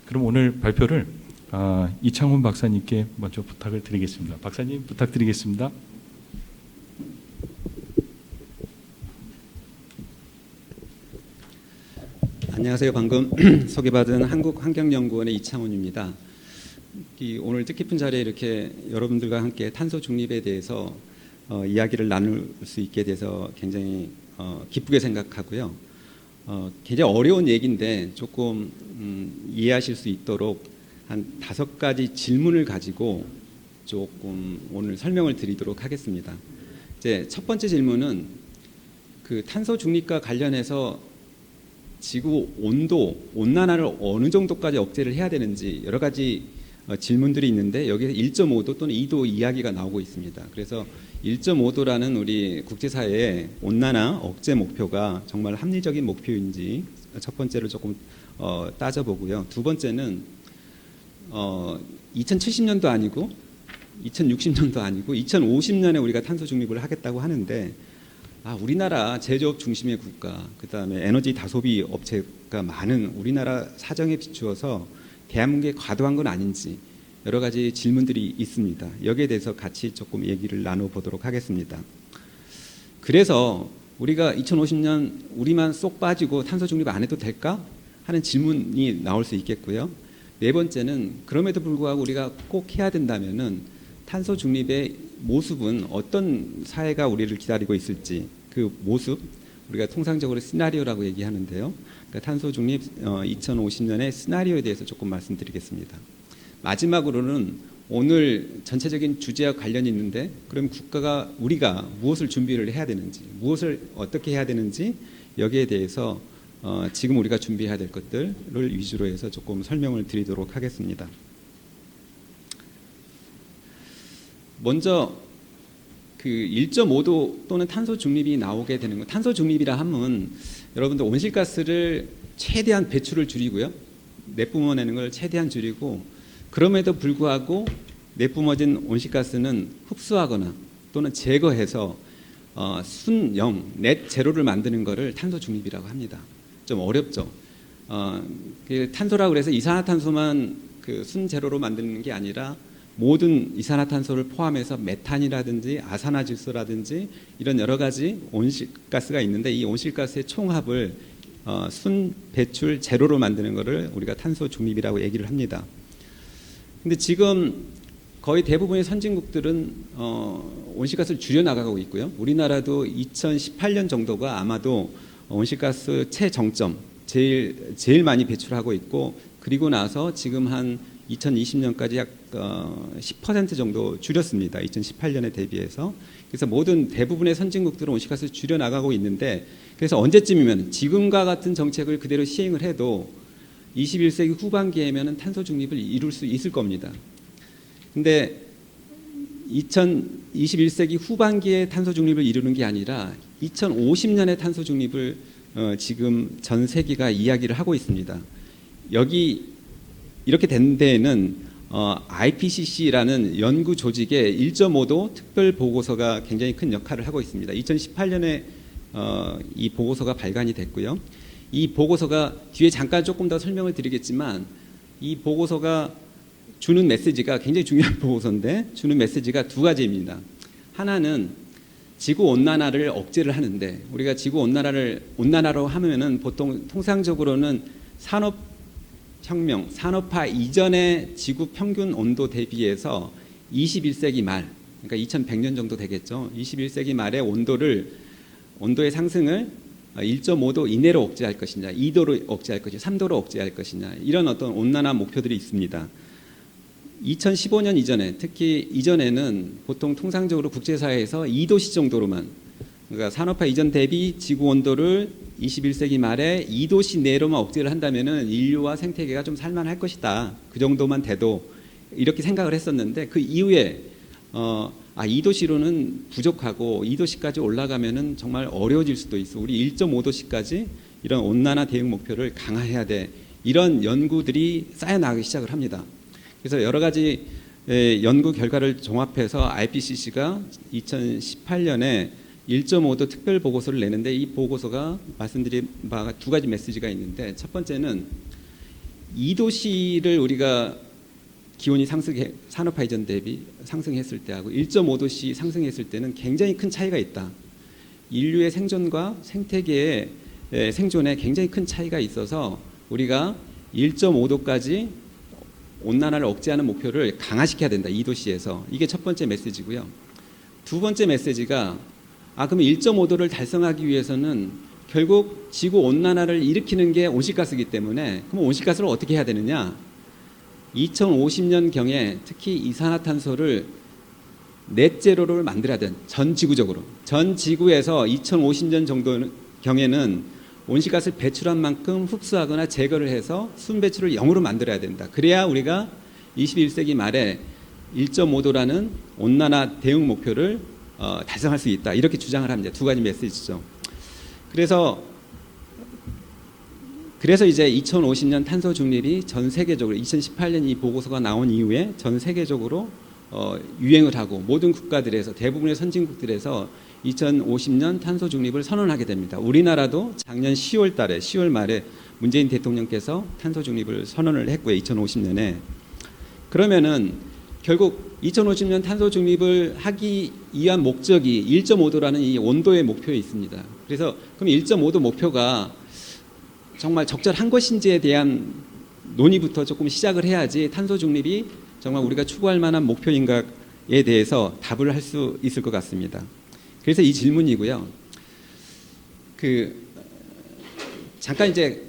그럼 오늘 발표를 이창훈 박사님께 먼저 부탁을 드리겠습니다. 박사님 부탁드리겠습니다. 안녕하세요. 방금 소개받은 한국환경연구원의 이창훈입니다. 오늘 뜻깊은 자리에 이렇게 여러분들과 함께 탄소 중립에 대해서 이야기를 나눌 수 있게 돼서 굉장히 기쁘게 생각하고요. 굉장히 어려운 얘기인데 조금 이해하실 수 있도록 한 5가지 질문을 가지고 조금 오늘 설명을 드리도록 하겠습니다. 이제 첫 번째 질문은 그 탄소 중립과 관련해서 지구 온난화를 어느 정도까지 억제를 해야 되는지 여러 가지 질문들이 있는데 여기에 1.5도 또는 2도 이야기가 나오고 있습니다. 그래서 1.5도라는 우리 국제사회의 온난화 억제 목표가 정말 합리적인 목표인지 첫 번째로 조금 따져보고요. 두 번째는 2070년도 아니고 2060년도 아니고 2050년에 우리가 탄소 중립을 하겠다고 하는데 우리나라 제조업 중심의 국가, 그 다음에 에너지 다소비 업체가 많은 우리나라 사정에 비추어서 대한민국에 과도한 건 아닌지 여러 가지 질문들이 있습니다. 여기에 대해서 같이 조금 얘기를 나눠보도록 하겠습니다. 그래서 우리가 2050년 우리만 쏙 빠지고 탄소 중립 안 해도 될까? 하는 질문이 나올 수 있겠고요. 네 번째는 그럼에도 불구하고 우리가 꼭 해야 된다면은 탄소 중립의 모습은 어떤 사회가 우리를 기다리고 있을지 그 모습 우리가 통상적으로 시나리오라고 얘기하는데요. 그러니까 탄소 중립 2050년의 시나리오에 대해서 조금 말씀드리겠습니다. 마지막으로는 오늘 전체적인 주제와 관련이 있는데 그럼 우리가 무엇을 준비를 해야 되는지 무엇을 어떻게 해야 되는지 여기에 대해서 지금 우리가 준비해야 될 것들을 위주로 해서 조금 설명을 드리도록 하겠습니다. 먼저 그 1.5도 또는 탄소 중립이 나오게 되는 것. 탄소 중립이라 하면 여러분들 온실가스를 최대한 배출을 줄이고요. 내뿜어내는 걸 최대한 줄이고 그럼에도 불구하고 내뿜어진 온실가스는 흡수하거나 또는 제거해서 순0, 넷 제로를 만드는 것을 탄소 중립이라고 합니다. 좀 어렵죠. 그 탄소라고 그래서 이산화탄소만 그 순제로로 만드는 게 아니라 모든 이산화탄소를 포함해서 메탄이라든지 아산화질소라든지 이런 여러 가지 온실가스가 있는데 이 온실가스의 총합을 순 배출 제로로 만드는 것을 우리가 탄소 중립이라고 얘기를 합니다. 근데 지금 거의 대부분의 선진국들은 온실가스를 줄여나가고 있고요. 우리나라도 2018년 정도가 아마도 온실가스 최정점 제일 많이 배출하고 있고 그리고 나서 지금 한 2020년까지 약 10% 정도 줄였습니다. 2018년에 대비해서. 그래서 대부분의 선진국들은 온실가스를 줄여나가고 있는데 그래서 언제쯤이면 지금과 같은 정책을 그대로 시행을 해도 21세기 후반기에면 탄소 중립을 이룰 수 있을 겁니다. 근데 2021세기 후반기에 탄소 중립을 이루는 게 아니라 2050년에 탄소 중립을 지금 전 세계가 이야기를 하고 있습니다. 여기 이렇게 된 데에는 IPCC라는 연구 조직의 1.5도 특별 보고서가 굉장히 큰 역할을 하고 있습니다. 2018년에 이 보고서가 발간이 됐고요. 이 보고서가 뒤에 잠깐 조금 더 설명을 드리겠지만 이 보고서가 주는 메시지가 굉장히 중요한 보고서인데 주는 메시지가 두 가지입니다. 하나는 지구 온난화를 억제를 하는데 우리가 지구 온난화로 하면은 보통 통상적으로는 산업화 이전의 지구 평균 온도 대비해서 21세기 말, 그러니까 2100년 정도 되겠죠. 21세기 말에 온도의 상승을 1.5도 이내로 억제할 것이냐, 2도로 억제할 것이냐, 3도로 억제할 것이냐 이런 어떤 온난화 목표들이 있습니다. 2015년 이전에 특히 이전에는 보통 통상적으로 국제사회에서 2도씨 정도로만 그러니까 산업화 이전 대비 지구 온도를 21세기 말에 2도씨 내로만 억제를 한다면은 인류와 생태계가 좀 살만할 것이다. 그 정도만 돼도 이렇게 생각을 했었는데 그 이후에 2도씨로는 부족하고 2도씨까지 올라가면은 정말 어려워질 수도 있어. 우리 1.5도씨까지 이런 온난화 대응 목표를 강화해야 돼. 이런 연구들이 쌓여나가기 시작을 합니다. 그래서 여러 가지 연구 결과를 종합해서 IPCC가 2018년에 1.5도 특별 보고서를 내는데 이 보고서가 말씀드린 바가 두 가지 메시지가 있는데 첫 번째는 2도씨를 우리가 기온이 산업화 이전 대비 상승했을 때하고 1.5도씨 상승했을 때는 굉장히 큰 차이가 있다. 인류의 생존과 생태계의 생존에 굉장히 큰 차이가 있어서 우리가 1.5도까지 온난화를 억제하는 목표를 강화시켜야 된다. 2도씨에서. 이게 첫 번째 메시지고요. 두 번째 메시지가 그러면 1.5도를 달성하기 위해서는 결국 지구 온난화를 일으키는 게 온실가스이기 때문에 그럼 온실가스를 어떻게 해야 되느냐? 2050년경에 특히 이산화탄소를 넷제로를 만들어야 된 전 지구적으로 전 지구에서 2050년 정도 경에는 온실가스를 배출한 만큼 흡수하거나 제거를 해서 순배출을 0으로 만들어야 된다. 그래야 우리가 21세기 말에 1.5도라는 온난화 대응 목표를 달성할 수 있다. 이렇게 주장을 합니다. 두 가지 메시지죠. 그래서 이제 2050년 탄소 중립이 전 세계적으로 2018년 이 보고서가 나온 이후에 전 세계적으로 유행을 하고 모든 국가들에서 대부분의 선진국들에서 2050년 탄소 중립을 선언하게 됩니다. 우리나라도 작년 10월 말에 문재인 대통령께서 탄소 중립을 선언을 했고요. 2050년에. 그러면은 결국 2050년 탄소 중립을 하기 위한 목적이 1.5도라는 이 온도의 목표에 있습니다. 그래서 그럼 1.5도 목표가 정말 적절한 것인지에 대한 논의부터 조금 시작을 해야지 탄소 중립이 정말 우리가 추구할 만한 목표인가에 대해서 답을 할 수 있을 것 같습니다. 그래서 이 질문이고요. 잠깐 이제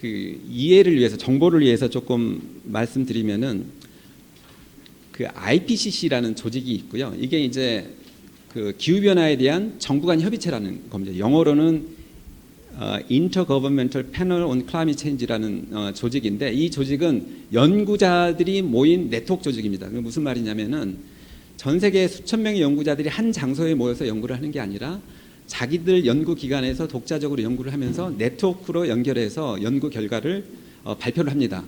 이해를 위해서 정보를 위해서 조금 말씀드리면은 IPCC라는 조직이 있고요. 이게 이제 기후 변화에 대한 정부 간 협의체라는 겁니다. 영어로는 Intergovernmental Panel on Climate Change라는 조직인데 이 조직은 연구자들이 모인 네트워크 조직입니다. 그게 무슨 말이냐면은 전 세계 수천 명의 연구자들이 한 장소에 모여서 연구를 하는 게 아니라 자기들 연구기관에서 독자적으로 연구를 하면서 네트워크로 연결해서 연구 결과를 발표를 합니다.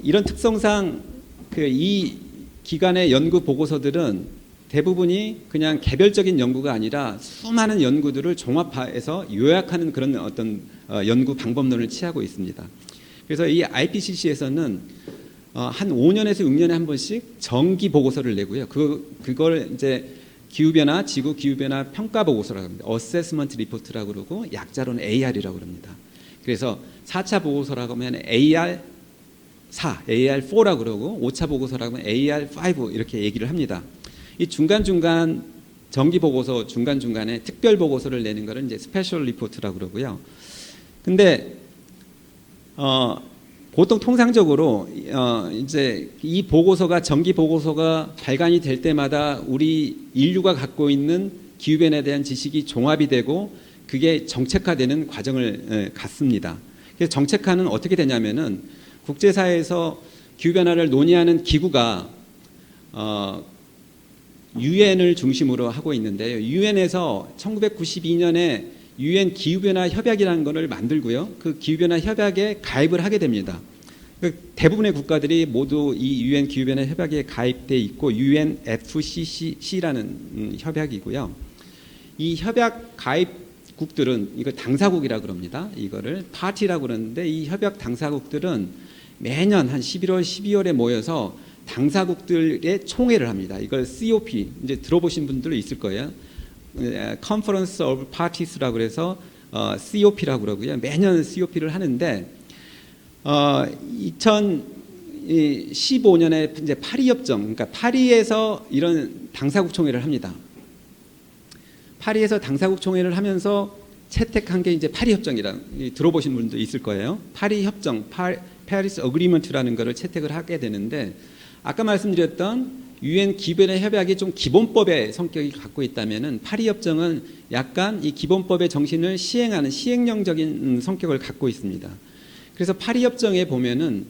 이런 특성상 이 기관의 연구 보고서들은 대부분이 그냥 개별적인 연구가 아니라 수많은 연구들을 종합해서 요약하는 그런 어떤 연구 방법론을 취하고 있습니다. 그래서 이 IPCC에서는 한 5년에서 6년에 한 번씩 정기 보고서를 내고요. 그걸 이제 기후변화, 지구 기후변화 평가 보고서라고 합니다. Assessment Report라고 그러고 약자로는 AR이라고 그럽니다. 그래서 4차 보고서라고 하면 AR4, AR4라고 그러고 5차 보고서라고 하면 AR5 이렇게 얘기를 합니다. 이 중간중간 정기 보고서 중간중간에 특별 보고서를 내는 거를 이제 스페셜 리포트라고 그러고요. 근데 보통 통상적으로 이제 이 보고서가 정기 보고서가 발간이 될 때마다 우리 인류가 갖고 있는 기후 변화에 대한 지식이 종합이 되고 그게 정책화되는 과정을 갖습니다. 그래서 정책화는 어떻게 되냐면은 국제사회에서 기후 변화를 논의하는 기구가 유엔을 중심으로 하고 있는데요. 유엔에서 1992년에 유엔 기후변화 협약이라는 것을 만들고요. 그 기후변화 협약에 가입을 하게 됩니다. 대부분의 국가들이 모두 이 유엔 기후변화 협약에 가입돼 있고 UNFCCC라는 협약이고요. 이 협약 가입국들은 이거 당사국이라고 그럽니다. 이거를 파티라고 그러는데 이 협약 당사국들은 매년 한 11월, 12월에 모여서 당사국들의 총회를 합니다. 이걸 COP 이제 들어보신 분들도 있을 거예요. Conference of Parties라고 그래서 COP라고 그러고요. 매년 COP를 하는데 2015년에 이제 파리 협정, 그러니까 파리에서 이런 당사국 총회를 합니다. 파리에서 당사국 총회를 하면서 채택한 게 이제 파리 협정이라 들어보신 분도 있을 거예요. 파리 협정, Paris Agreement라는 거를 채택을 하게 되는데 아까 말씀드렸던 유엔 기후변화 협약이 좀 기본법의 성격이 갖고 있다면은 파리 협정은 약간 이 기본법의 정신을 시행하는 시행령적인 성격을 갖고 있습니다. 그래서 파리 협정에 보면은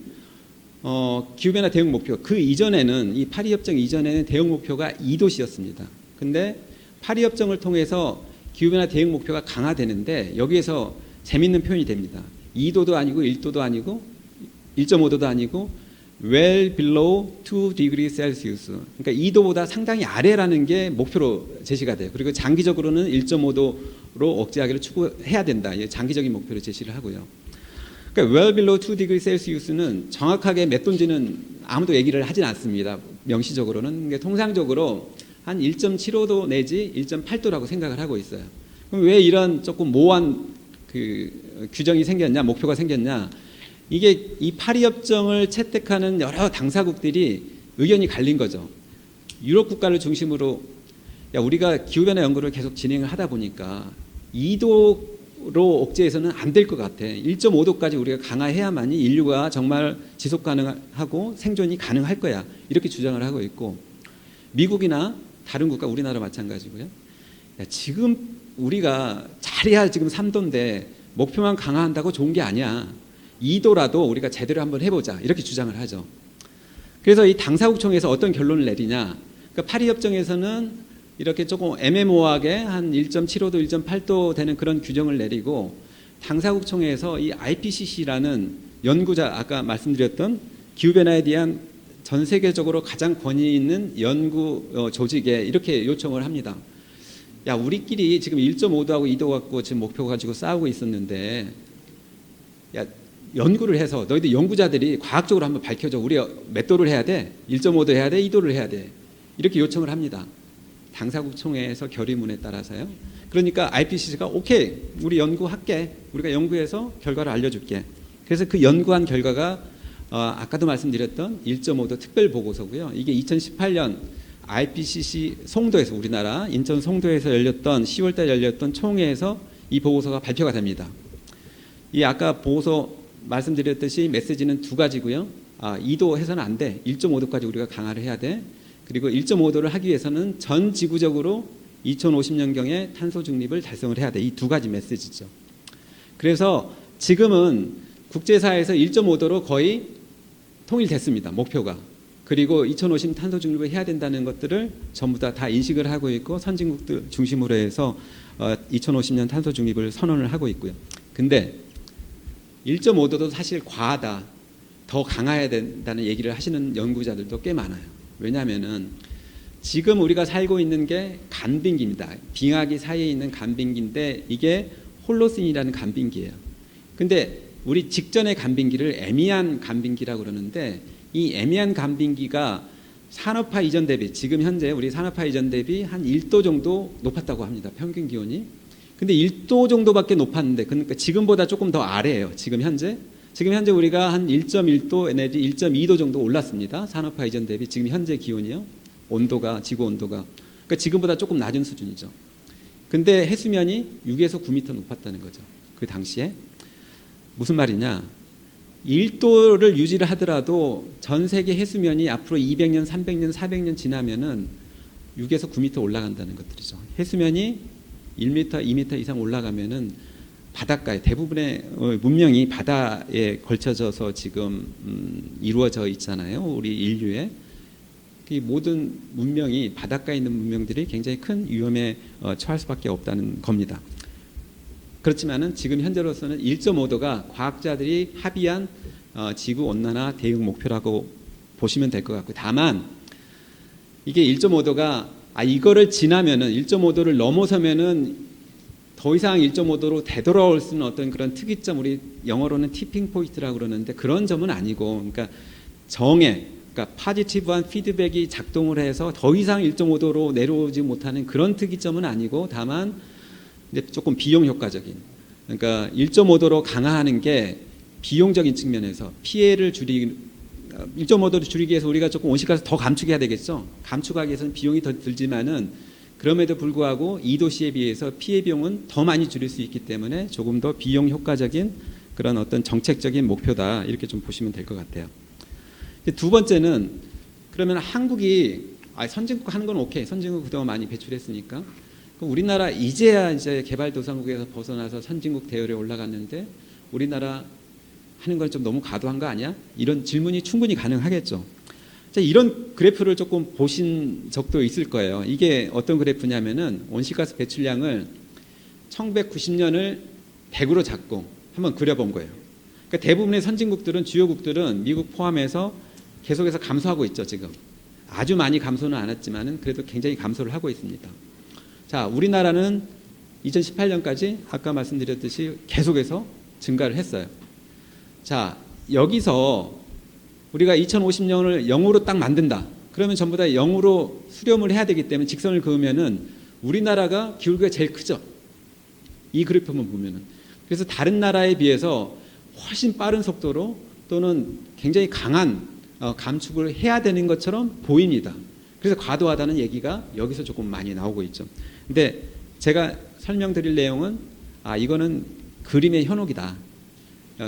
기후변화 대응 목표 그 이전에는 이 파리 협정 이전에는 대응 목표가 2도씨였습니다. 근데 파리 협정을 통해서 기후변화 대응 목표가 강화되는데 여기에서 재밌는 표현이 됩니다. 2도도 아니고 1도도 아니고 1.5도도 아니고 well below 2 degrees Celsius. 그러니까 2도보다 상당히 아래라는 게 목표로 제시가 돼요. 그리고 장기적으로는 1.5도로 억제하기를 추구해야 된다. 장기적인 목표를 제시를 하고요. 그러니까 well below 2 degrees Celsius는 정확하게 몇 도인지는 아무도 얘기를 하진 않습니다. 명시적으로는. 그러니까 통상적으로 한 1.75도 내지 1.8도라고 생각을 하고 있어요. 그럼 왜 이런 조금 모호한 그 규정이 생겼냐, 목표가 생겼냐? 이게 이 파리 협정을 채택하는 여러 당사국들이 의견이 갈린 거죠. 유럽 국가를 중심으로 야, 우리가 기후변화 연구를 계속 진행을 하다 보니까 2도로 억제해서는 안 될 것 같아. 1.5도까지 우리가 강화해야만이 인류가 정말 지속 가능하고 생존이 가능할 거야. 이렇게 주장을 하고 있고, 미국이나 다른 국가, 우리나라 마찬가지고요. 야, 지금 우리가 잘해야 지금 3도인데 목표만 강화한다고 좋은 게 아니야. 2도라도 우리가 제대로 한번 해보자. 이렇게 주장을 하죠. 그래서 이 당사국총회에서 어떤 결론을 내리냐. 그러니까 파리협정에서는 이렇게 조금 애매모호하게 한 1.75도, 1.8도 되는 그런 규정을 내리고, 당사국총회에서 이 IPCC라는 연구자, 아까 말씀드렸던 기후변화에 대한 전 세계적으로 가장 권위 있는 연구 조직에 이렇게 요청을 합니다. 야, 우리끼리 지금 1.5도하고 2도 갖고 지금 목표 가지고 싸우고 있었는데, 야, 연구를 해서 너희들 연구자들이 과학적으로 한번 밝혀줘. 우리 몇 도를 해야 돼? 1.5도 해야 돼? 2도를 해야 돼? 이렇게 요청을 합니다. 당사국 총회에서 결의문에 따라서요. 그러니까 IPCC가 오케이, 우리 연구할게. 우리가 연구해서 결과를 알려줄게. 그래서 그 연구한 결과가 아까도 말씀드렸던 1.5도 특별 보고서고요. 이게 2018년 IPCC 송도에서, 우리나라 인천 송도에서 열렸던 10월달 열렸던 총회에서 이 보고서가 발표가 됩니다. 이 아까 보고서 말씀드렸듯이 메시지는 두 가지고요. 2도 해서는 안 돼. 1.5도까지 우리가 강화를 해야 돼. 그리고 1.5도를 하기 위해서는 전 지구적으로 2050년경에 탄소 중립을 달성을 해야 돼. 이 두 가지 메시지죠. 그래서 지금은 국제사회에서 1.5도로 거의 통일됐습니다. 목표가. 그리고 2050 탄소 중립을 해야 된다는 것들을 전부 다 인식을 하고 있고, 선진국들 중심으로 해서 2050년 탄소 중립을 선언을 하고 있고요. 근데 1.5도도 사실 과하다, 더 강화해야 된다는 얘기를 하시는 연구자들도 꽤 많아요. 왜냐하면은 지금 우리가 살고 있는 게 간빙기입니다. 빙하기 사이에 있는 간빙기인데 이게 홀로신이라는 간빙기예요. 근데 우리 직전의 간빙기를 에미안 간빙기라고 그러는데, 이 에미안 간빙기가 산업화 이전 대비, 지금 현재 우리 산업화 이전 대비 한 1도 정도 높았다고 합니다. 평균 기온이. 근데 1도 정도밖에 높았는데, 그러니까 지금보다 조금 더 아래예요. 지금 현재 우리가 한 1.1도 내지 1.2도 정도 올랐습니다. 산업화 이전 대비 지금 현재 기온이요. 온도가, 지구 온도가. 그러니까 지금보다 조금 낮은 수준이죠. 근데 해수면이 6에서 9m 높았다는 거죠. 그 당시에. 무슨 말이냐. 1도를 유지를 하더라도 전 세계 해수면이 앞으로 200년, 300년, 400년 지나면은 6에서 9m 올라간다는 것들이죠. 해수면이 1m, 2m 이상 올라가면은 바닷가에, 대부분의 문명이 바다에 걸쳐져서 지금 이루어져 있잖아요. 우리 인류의 그 모든 문명이, 바닷가에 있는 문명들이 굉장히 큰 위험에 처할 수밖에 없다는 겁니다. 그렇지만은 지금 현재로서는 1.5도가 과학자들이 합의한 지구 온난화 대응 목표라고 보시면 될 것 같고, 다만 이게 1.5도가 이거를 지나면은 1.5도를 넘어서면은 더 이상 1.5도로 되돌아올 수 있는 어떤 그런 특이점, 우리 영어로는 티핑 포인트라고 그러는데 그런 점은 아니고, 그러니까 그러니까 파지티브한 피드백이 작동을 해서 더 이상 1.5도로 내려오지 못하는 그런 특이점은 아니고, 다만 이제 조금 비용 효과적인, 그러니까 1.5도로 강화하는 게 비용적인 측면에서 피해를 1.5도를 줄이기 위해서 우리가 조금 온실가스 더 감축해야 되겠죠. 감축하기 위해서는 비용이 더 들지만은, 그럼에도 불구하고 2도씨에 비해서 피해 비용은 더 많이 줄일 수 있기 때문에 조금 더 비용 효과적인 그런 어떤 정책적인 목표다, 이렇게 좀 보시면 될 것 같아요. 두 번째는, 그러면 한국이 선진국 하는 건 오케이, 선진국 그동안 많이 배출했으니까 그럼 우리나라 이제야 이제 개발도상국에서 벗어나서 선진국 대열에 올라갔는데 우리나라 하는 건 좀 너무 과도한 거 아니야? 이런 질문이 충분히 가능하겠죠. 자, 이런 그래프를 조금 보신 적도 있을 거예요. 이게 어떤 그래프냐면은 온실가스 배출량을 1990년을 100으로 잡고 한번 그려본 거예요. 그러니까 대부분의 선진국들은, 주요국들은 미국 포함해서 계속해서 감소하고 있죠. 지금 아주 많이 감소는 않았지만은 그래도 굉장히 감소를 하고 있습니다. 자, 우리나라는 2018년까지 아까 말씀드렸듯이 계속해서 증가를 했어요. 자, 여기서 우리가 2050년을 0으로 딱 만든다. 그러면 전부 다 0으로 수렴을 해야 되기 때문에 직선을 그으면은 우리나라가 기울기가 제일 크죠. 이 그래프만 보면은. 그래서 다른 나라에 비해서 훨씬 빠른 속도로 또는 굉장히 강한 감축을 해야 되는 것처럼 보입니다. 그래서 과도하다는 얘기가 여기서 조금 많이 나오고 있죠. 근데 제가 설명드릴 내용은 이거는 그림의 현혹이다.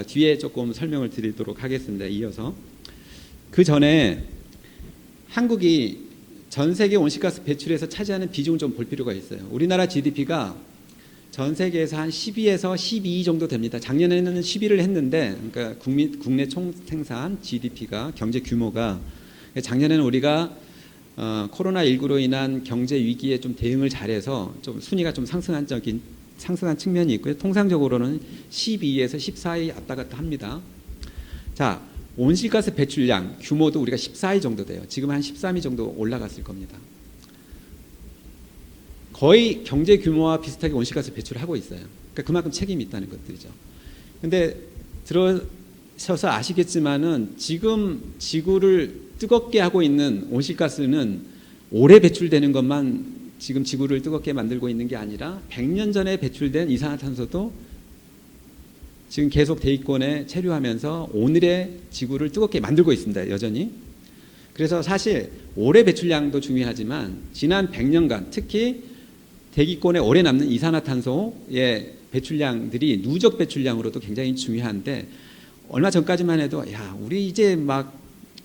뒤에 조금 설명을 드리도록 하겠습니다. 이어서. 그 전에 한국이 전 세계 온실가스 배출에서 차지하는 비중을 좀 볼 필요가 있어요. 우리나라 GDP가 전 세계에서 한 12에서 12 정도 됩니다. 작년에는 11을 했는데, 그러니까 국내 총생산 GDP가 경제 규모가 작년에는 우리가 코로나19로 인한 경제 위기에 좀 대응을 잘해서 좀 순위가 좀 상승한 측면이 있고요. 통상적으로는 12에서 14위 왔다 갔다 합니다. 자, 온실가스 배출량 규모도 우리가 14위 정도 돼요. 지금 한 13위 정도 올라갔을 겁니다. 거의 경제 규모와 비슷하게 온실가스 배출을 하고 있어요. 그러니까 그만큼 책임이 있다는 것들이죠. 근데 들어셔서 아시겠지만은 지금 지구를 뜨겁게 하고 있는 온실가스는 오래 배출되는 것만 지금 지구를 뜨겁게 만들고 있는 게 아니라 100년 전에 배출된 이산화탄소도 지금 계속 대기권에 체류하면서 오늘의 지구를 뜨겁게 만들고 있습니다. 여전히. 그래서 사실 올해 배출량도 중요하지만 지난 100년간 특히 대기권에 오래 남는 이산화탄소의 배출량들이 누적 배출량으로도 굉장히 중요한데 얼마 전까지만 해도 우리 이제 막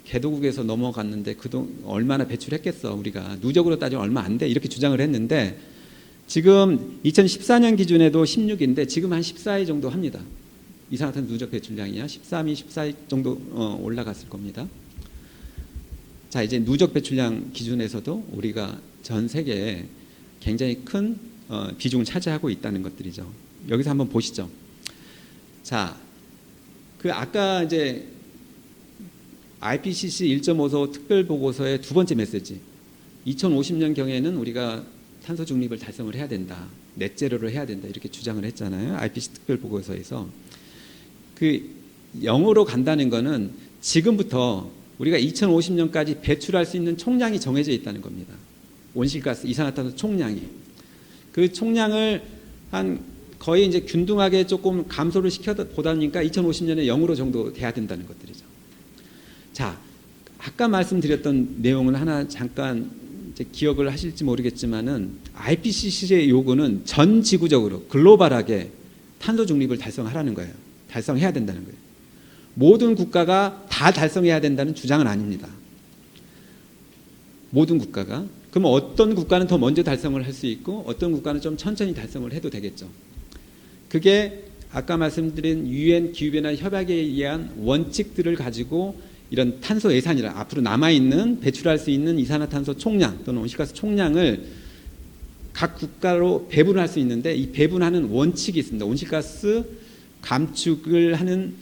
개도국에서 넘어갔는데 그동안 얼마나 배출했겠어 우리가 누적으로 따지면 얼마 안 돼 이렇게 주장을 했는데 지금 2014년 기준에도 16인데 지금 한 14위 정도 합니다. 이산화탄소 누적 배출량이요 13위, 14위 정도 올라갔을 겁니다. 자, 이제 누적 배출량 기준에서도 우리가 전 세계에 굉장히 큰 비중을 차지하고 있다는 것들이죠. 여기서 한번 보시죠. 자, 그 아까 이제 IPCC 1.5소 특별 보고서의 두 번째 메시지. 2050년 경에는 우리가 탄소 중립을 달성을 해야 된다. 넷제로를 해야 된다. 이렇게 주장을 했잖아요. IPCC 특별 보고서에서. 그 0으로 간다는 거는 지금부터 우리가 2050년까지 배출할 수 있는 총량이 정해져 있다는 겁니다. 온실가스, 이산화탄소 총량이. 그 총량을 한 거의 이제 균등하게 조금 감소를 시켜보다 보니까 2050년에 0으로 정도 돼야 된다는 것들이죠. 자, 아까 말씀드렸던 내용을 하나 잠깐 이제 기억을 하실지 모르겠지만은 IPCC의 요구는 전 지구적으로 글로벌하게 탄소 중립을 달성하라는 거예요. 달성해야 된다는 거예요. 모든 국가가 다 달성해야 된다는 주장은 아닙니다. 모든 국가가. 그럼 어떤 국가는 더 먼저 달성을 할 수 있고 어떤 국가는 좀 천천히 달성을 해도 되겠죠. 그게 아까 말씀드린 UN 기후변화 협약에 의한 원칙들을 가지고 이런 탄소 예산이라 앞으로 남아있는 배출할 수 있는 이산화탄소 총량 또는 온실가스 총량을 각 국가로 배분할 수 있는데 이 배분하는 원칙이 있습니다. 온실가스 감축을 하는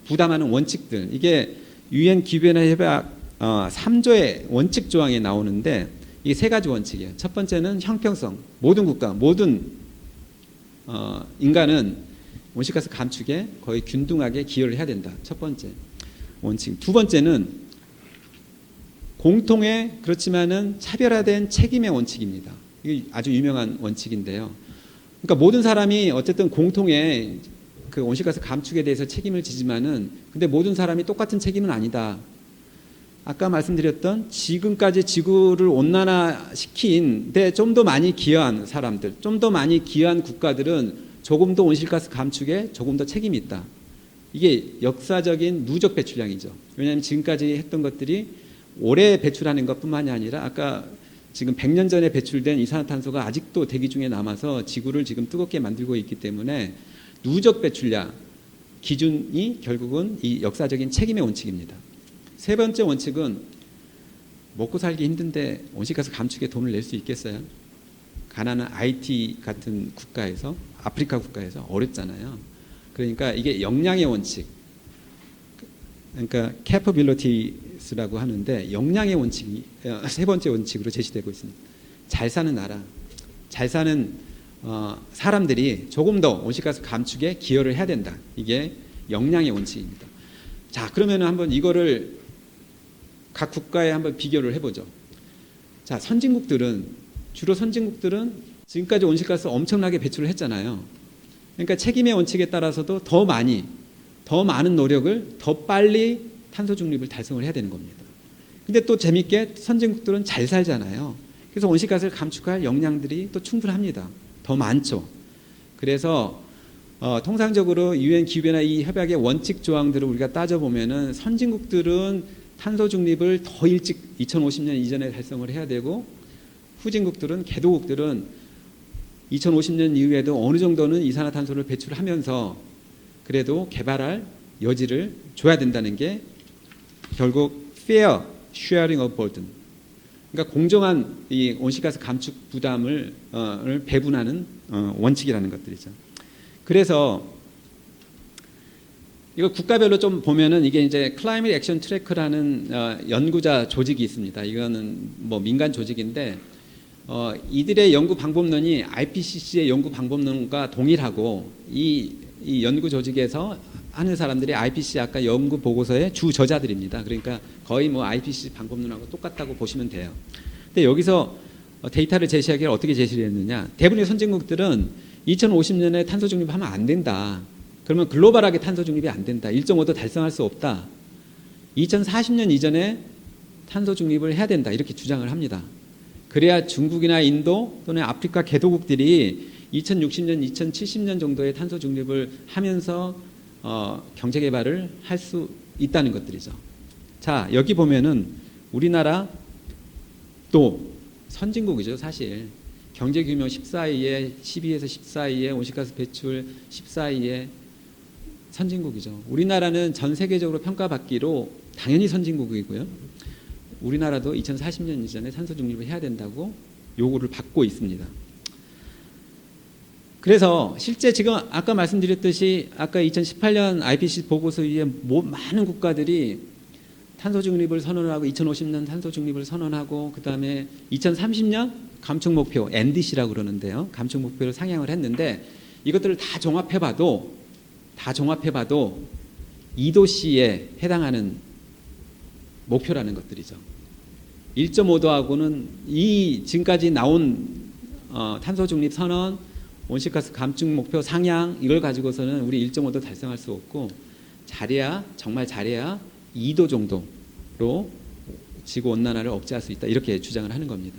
부담하는 원칙들. 이게 UN 기후변화 협약 3조의 원칙 조항에 나오는데 이게 세 가지 원칙이에요. 첫 번째는 형평성. 모든 국가, 모든 인간은 온실가스 감축에 거의 균등하게 기여를 해야 된다. 첫 번째 원칙. 두 번째는 공통의 그렇지만은 차별화된 책임의 원칙입니다. 이게 아주 유명한 원칙인데요. 그러니까 모든 사람이 어쨌든 공통의 그 온실가스 감축에 대해서 책임을 지지만은 근데 모든 사람이 똑같은 책임은 아니다. 아까 말씀드렸던 지금까지 지구를 온난화시킨데 좀 더 많이 기여한 사람들, 좀 더 많이 기여한 국가들은 조금 더 온실가스 감축에 조금 더 책임이 있다. 이게 역사적인 누적 배출량이죠. 왜냐하면 지금까지 했던 것들이 오래 배출하는 것뿐만이 아니라 아까 지금 100년 전에 배출된 이산화탄소가 아직도 대기 중에 남아서 지구를 지금 뜨겁게 만들고 있기 때문에 누적 배출량 기준이 결국은 이 역사적인 책임의 원칙입니다. 세 번째 원칙은 먹고 살기 힘든데 온실가스 감축에 돈을 낼 수 있겠어요? 가난한 IT 같은 국가에서 아프리카 국가에서 어렵잖아요. 그러니까 이게 역량의 원칙, 그러니까 capabilities라고 하는데 역량의 원칙이 세 번째 원칙으로 제시되고 있습니다. 잘 사는 나라, 잘 사는 사람들이 조금 더 온실가스 감축에 기여를 해야 된다. 이게 역량의 원칙입니다. 자, 그러면 한번 이거를 각 국가에 한번 비교를 해보죠. 자, 주로 선진국들은 지금까지 온실가스 엄청나게 배출을 했잖아요. 그러니까 책임의 원칙에 따라서도 더 많은 노력을 더 빨리 탄소 중립을 달성을 해야 되는 겁니다. 근데 또 재밌게 선진국들은 잘 살잖아요. 그래서 온실가스를 감축할 역량들이 또 충분합니다. 더 많죠. 그래서 통상적으로 유엔 기후변화 이 협약의 원칙 조항들을 우리가 따져보면은 선진국들은 탄소 중립을 더 일찍 2050년 이전에 달성을 해야 되고, 후진국들은, 개도국들은 2050년 이후에도 어느 정도는 이산화탄소를 배출하면서 그래도 개발할 여지를 줘야 된다는 게 결국 fair sharing of burden, 그러니까 공정한 이 온실가스 감축 부담을 배분하는 원칙이라는 것들이죠. 그래서 이거 국가별로 좀 보면은 이게 이제 클라이밋 액션 트래커라는 연구자 조직이 있습니다. 이거는 뭐 민간 조직인데 이들의 연구 방법론이 IPCC의 연구 방법론과 동일하고, 이 연구 조직에서 하는 사람들이 IPCC 아까 연구 보고서의 주 저자들입니다. 그러니까 거의 뭐 IPCC 방법론하고 똑같다고 보시면 돼요. 근데 여기서 데이터를 제시하기를 어떻게 제시를 했느냐? 대부분의 선진국들은 2050년에 탄소 중립하면 안 된다. 그러면 글로벌하게 탄소 중립이 안 된다. 1.5도 달성할 수 없다. 2040년 이전에 탄소 중립을 해야 된다. 이렇게 주장을 합니다. 그래야 중국이나 인도 또는 아프리카 개도국들이 2060년, 2070년 정도의 탄소 중립을 하면서 경제 개발을 할 수 있다는 것들이죠. 자, 여기 보면은 우리나라 또 선진국이죠, 사실. 경제 규모 14위에 12에서 14위에 온실가스 배출 14위에 선진국이죠. 우리나라는 전 세계적으로 평가받기로 당연히 선진국이고요. 우리나라도 2040년 이전에 탄소 중립을 해야 된다고 요구를 받고 있습니다. 그래서 실제 지금 아까 말씀드렸듯이 아까 2018년 IPCC 보고서 위에 많은 국가들이 탄소 중립을 선언하고 2050년 탄소 중립을 선언하고 그다음에 2030년 감축 목표 NDC라고 그러는데요. 감축 목표를 상향을 했는데 이것들을 다 종합해봐도 2도씨에 해당하는 목표라는 것들이죠. 1.5도하고는 이 지금까지 나온 탄소 중립 선언, 온실가스 감축 목표 상향 이걸 가지고서는 우리 1.5도 달성할 수 없고, 정말 잘해야 2도 정도로 지구 온난화를 억제할 수 있다, 이렇게 주장을 하는 겁니다.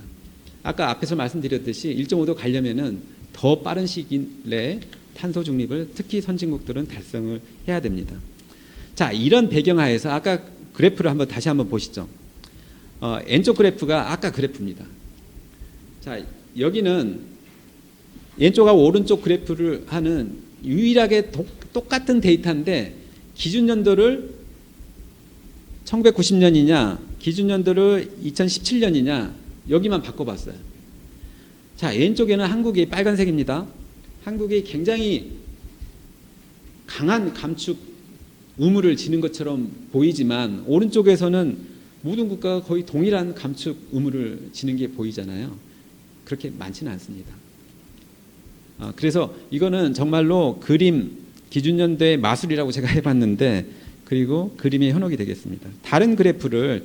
아까 앞에서 말씀드렸듯이 1.5도 가려면은 더 빠른 시기 내에 탄소 중립을 특히 선진국들은 달성을 해야 됩니다. 자, 이런 배경하에서 아까 그래프를 다시 한번 보시죠. 왼쪽 그래프가 아까 그래프입니다. 자, 여기는 왼쪽하고 오른쪽 그래프를 하는 유일하게 똑같은 데이터인데 기준 연도를 1990년이냐 기준 연도를 2017년이냐 여기만 바꿔봤어요. 자, 왼쪽에는 한국이 빨간색입니다. 한국이 굉장히 강한 감축 의무를 지는 것처럼 보이지만 오른쪽에서는 모든 국가가 거의 동일한 감축 의무를 지는 게 보이잖아요. 그렇게 많지는 않습니다. 그래서 이거는 정말로 기준연도의 마술이라고 제가 해봤는데, 그리고 그림의 현혹이 되겠습니다. 다른 그래프를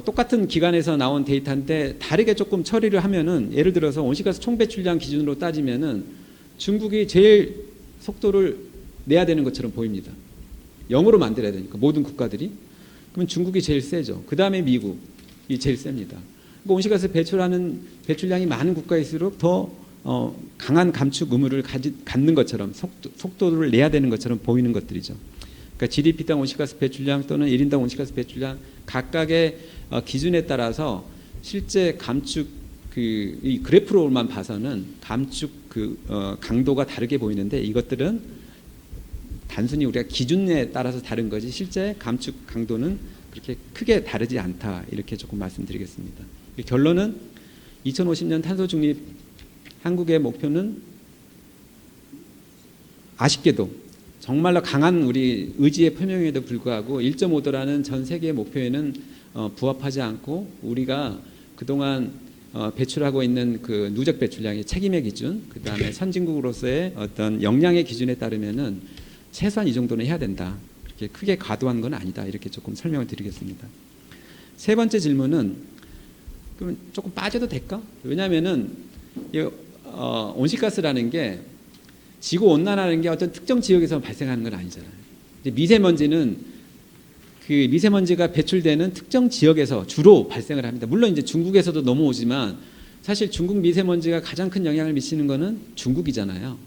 똑같은 기관에서 나온 데이터인데 다르게 조금 처리를 하면은, 예를 들어서 온실가스 총배출량 기준으로 따지면은 중국이 제일 속도를 내야 되는 것처럼 보입니다. 0으로 만들어야 되니까 모든 국가들이. 그러면 중국이 제일 세죠. 그 다음에 미국이 제일 셉니다. 그러니까 온실가스 배출량이 많은 국가일수록 더 강한 감축 의무를 갖는 것처럼 속도를 내야 되는 것처럼 보이는 것들이죠. 그러니까 GDP당 온실가스 배출량 또는 1인당 온실가스 배출량 각각의 기준에 따라서 실제 감축 이 그래프로만 봐서는 감축 강도가 다르게 보이는데, 이것들은 단순히 우리가 기준에 따라서 다른 거지 실제 감축 강도는 그렇게 크게 다르지 않다, 이렇게 조금 말씀드리겠습니다. 결론은 2050년 탄소 중립 한국의 목표는 아쉽게도 정말로 강한 우리 의지의 표명에도 불구하고 1.5도라는 전 세계의 목표에는 부합하지 않고, 우리가 그동안 배출하고 있는 그 누적 배출량의 책임의 기준, 그 다음에 선진국으로서의 어떤 역량의 기준에 따르면은 최소한 이 정도는 해야 된다. 그렇게 크게 과도한 건 아니다. 이렇게 조금 설명을 드리겠습니다. 세 번째 질문은 그럼 조금 빠져도 될까? 왜냐하면은 온실가스라는 게 지구 온난화라는 게 어떤 특정 지역에서 발생하는 건 아니잖아요. 미세먼지는 그 미세먼지가 배출되는 특정 지역에서 주로 발생을 합니다. 물론 이제 중국에서도 넘어오지만 사실 중국 미세먼지가 가장 큰 영향을 미치는 거는 중국이잖아요.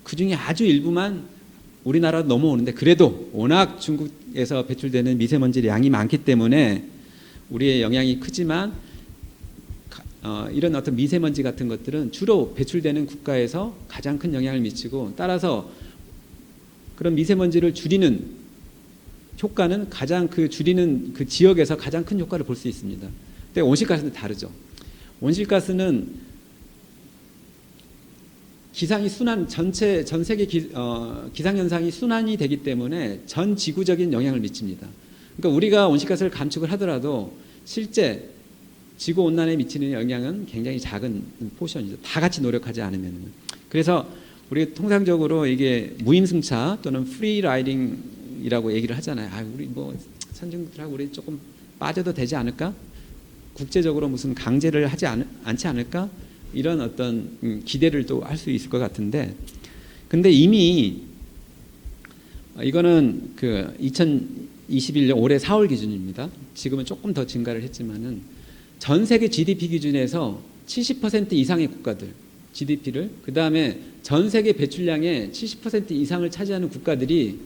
그 중에 아주 일부만 우리나라로 넘어오는데 그래도 워낙 중국에서 배출되는 미세먼지 양이 많기 때문에 우리의 영향이 크지만 이런 어떤 미세먼지 같은 것들은 주로 배출되는 국가에서 가장 큰 영향을 미치고 따라서 그런 미세먼지를 줄이는 효과는 가장 그 줄이는 그 지역에서 가장 큰 효과를 볼 수 있습니다. 근데 온실가스는 다르죠. 온실가스는 기상이 순환 전 세계 기상 현상이 순환이 되기 때문에 전 지구적인 영향을 미칩니다. 그러니까 우리가 온실가스를 감축을 하더라도 실제 지구 온난화에 미치는 영향은 굉장히 작은 포션이죠. 다 같이 노력하지 않으면. 그래서 우리 통상적으로 이게 무임승차 또는 프리 라이딩이라고 얘기를 하잖아요. 우리 뭐 선진국들하고 우리 조금 빠져도 되지 않을까? 국제적으로 무슨 강제를 하지 않지 않을까? 이런 어떤 기대를 또 할 수 있을 것 같은데, 근데 이미 이거는 그 2021년 올해 4월 기준입니다. 지금은 조금 더 증가를 했지만은 전 세계 GDP 기준에서 70% 이상의 국가들 GDP를 그 다음에 전 세계 배출량의 70% 이상을 차지하는 국가들이